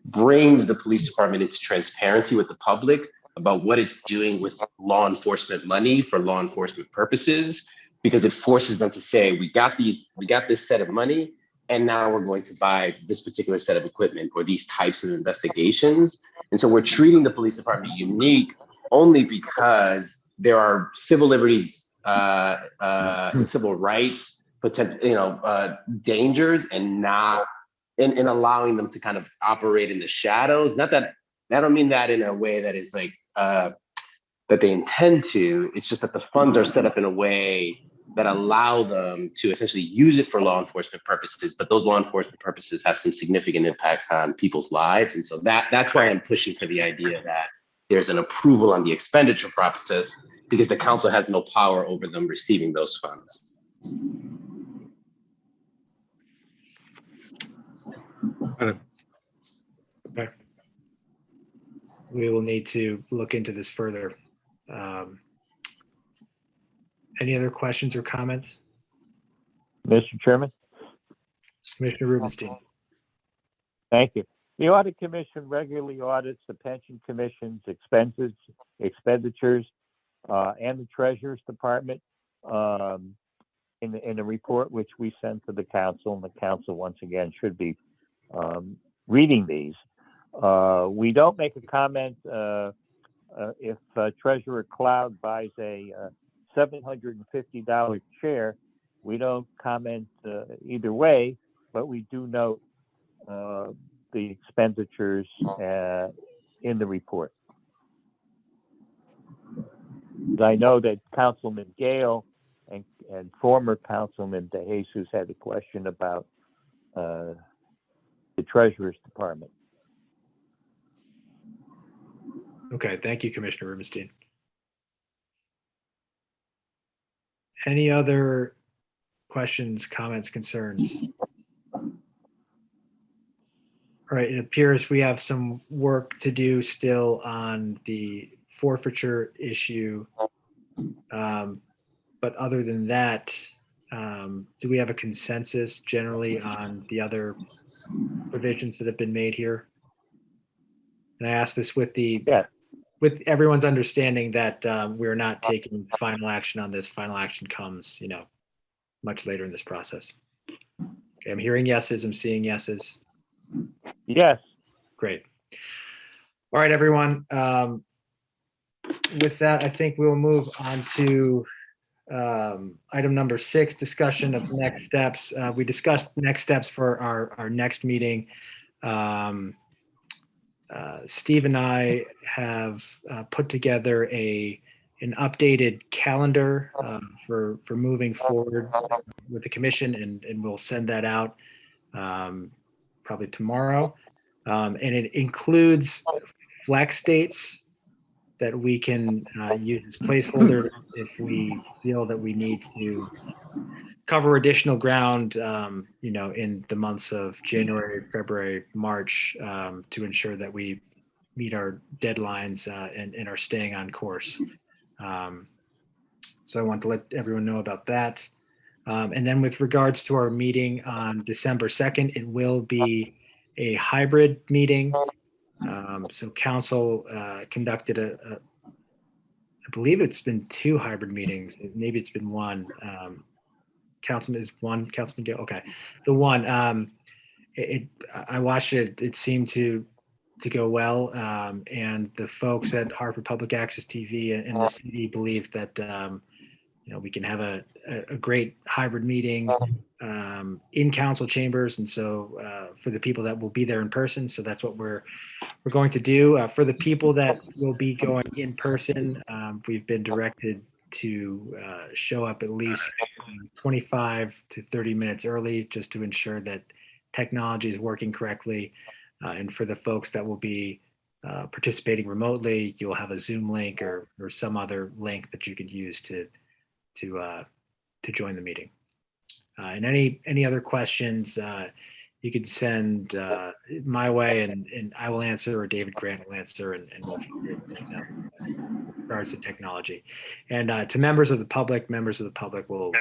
brings the police department into transparency with the public about what it's doing with law enforcement money for law enforcement purposes, because it forces them to say, we got this set of money, and now we're going to buy this particular set of equipment or these types of investigations. And so we're treating the police department unique only because there are civil liberties, civil rights, dangers, and not in allowing them to kind of operate in the shadows. Not that, I don't mean that in a way that is like that they intend to. It's just that the funds are set up in a way that allow them to essentially use it for law enforcement purposes, but those law enforcement purposes have some significant impacts on people's lives. And so that's why I'm pushing for the idea that there's an approval on the expenditure process, because the council has no power over them receiving those funds. Okay. We will need to look into this further. Any other questions or comments? Mr. Chairman, Commissioner Rubenstein. thank you. The Audit Commission regularly audits the Pension Commission's expenditures, and the Treasurer's Department in a report which we send to the council, and the council once again should be reading these. We don't make a comment if Treasurer Cloud buys a $750 chair. We don't comment either way, but we do note the expenditures in the report. I know that Councilman Gale and former Councilman DeJesus had a question about the Treasurer's Department. Okay, thank you, Commissioner Rubenstein. Any other questions, comments, concerns? All right, it appears we have some work to do still on the forfeiture issue. But other than that, do we have a consensus generally on the other provisions that have been made here? And I ask this with with everyone's understanding that we're not taking final action on this. Final action comes, much later in this process. Okay, I'm hearing yeses. I'm seeing yeses. Yes. Great. All right, everyone. With that, I think we'll move on to item number 6, discussion of next steps. We discussed next steps for our next meeting. Steve and I have put together an updated calendar for moving forward with the commission, and we'll send that out probably tomorrow. And it includes flex dates that we can use as placeholders if we feel that we need to cover additional ground, in the months of January, February, March, to ensure that we meet our deadlines and are staying on course. So I want to let everyone know about that. And then with regards to our meeting on December 2nd, it will be a hybrid meeting. So council conducted I believe it's been 2 hybrid meetings. Maybe it's been 1. Councilman is 1, Councilman Gale. Okay. The one, I watched it. It seemed to go well. And the folks at Hartford Public Access TV and the city believe that, we can have a great hybrid meeting in council chambers. And so for the people that will be there in person, so that's what we're going to do. For the people that will be going in person, we've been directed to show up at least 25 to 30 minutes early, just to ensure that technology is working correctly. And for the folks that will be participating remotely, you'll have a Zoom link or some other link that you could use to join the meeting. And any other questions, you could send my way, and I will answer, or David Grant will answer, and we'll figure things out in regards to technology. And to members of the public will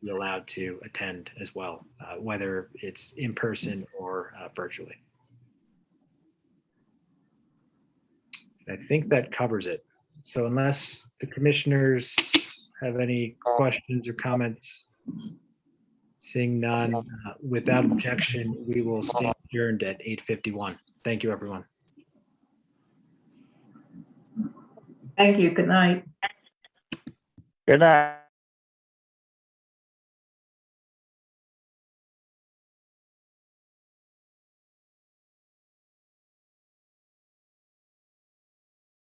be allowed to attend as well, whether it's in person or virtually. I think that covers it. So unless the commissioners have any questions or comments, seeing none, without objection, we will stand adjourned at 8:51. Thank you, everyone. Thank you. Good night. Good night.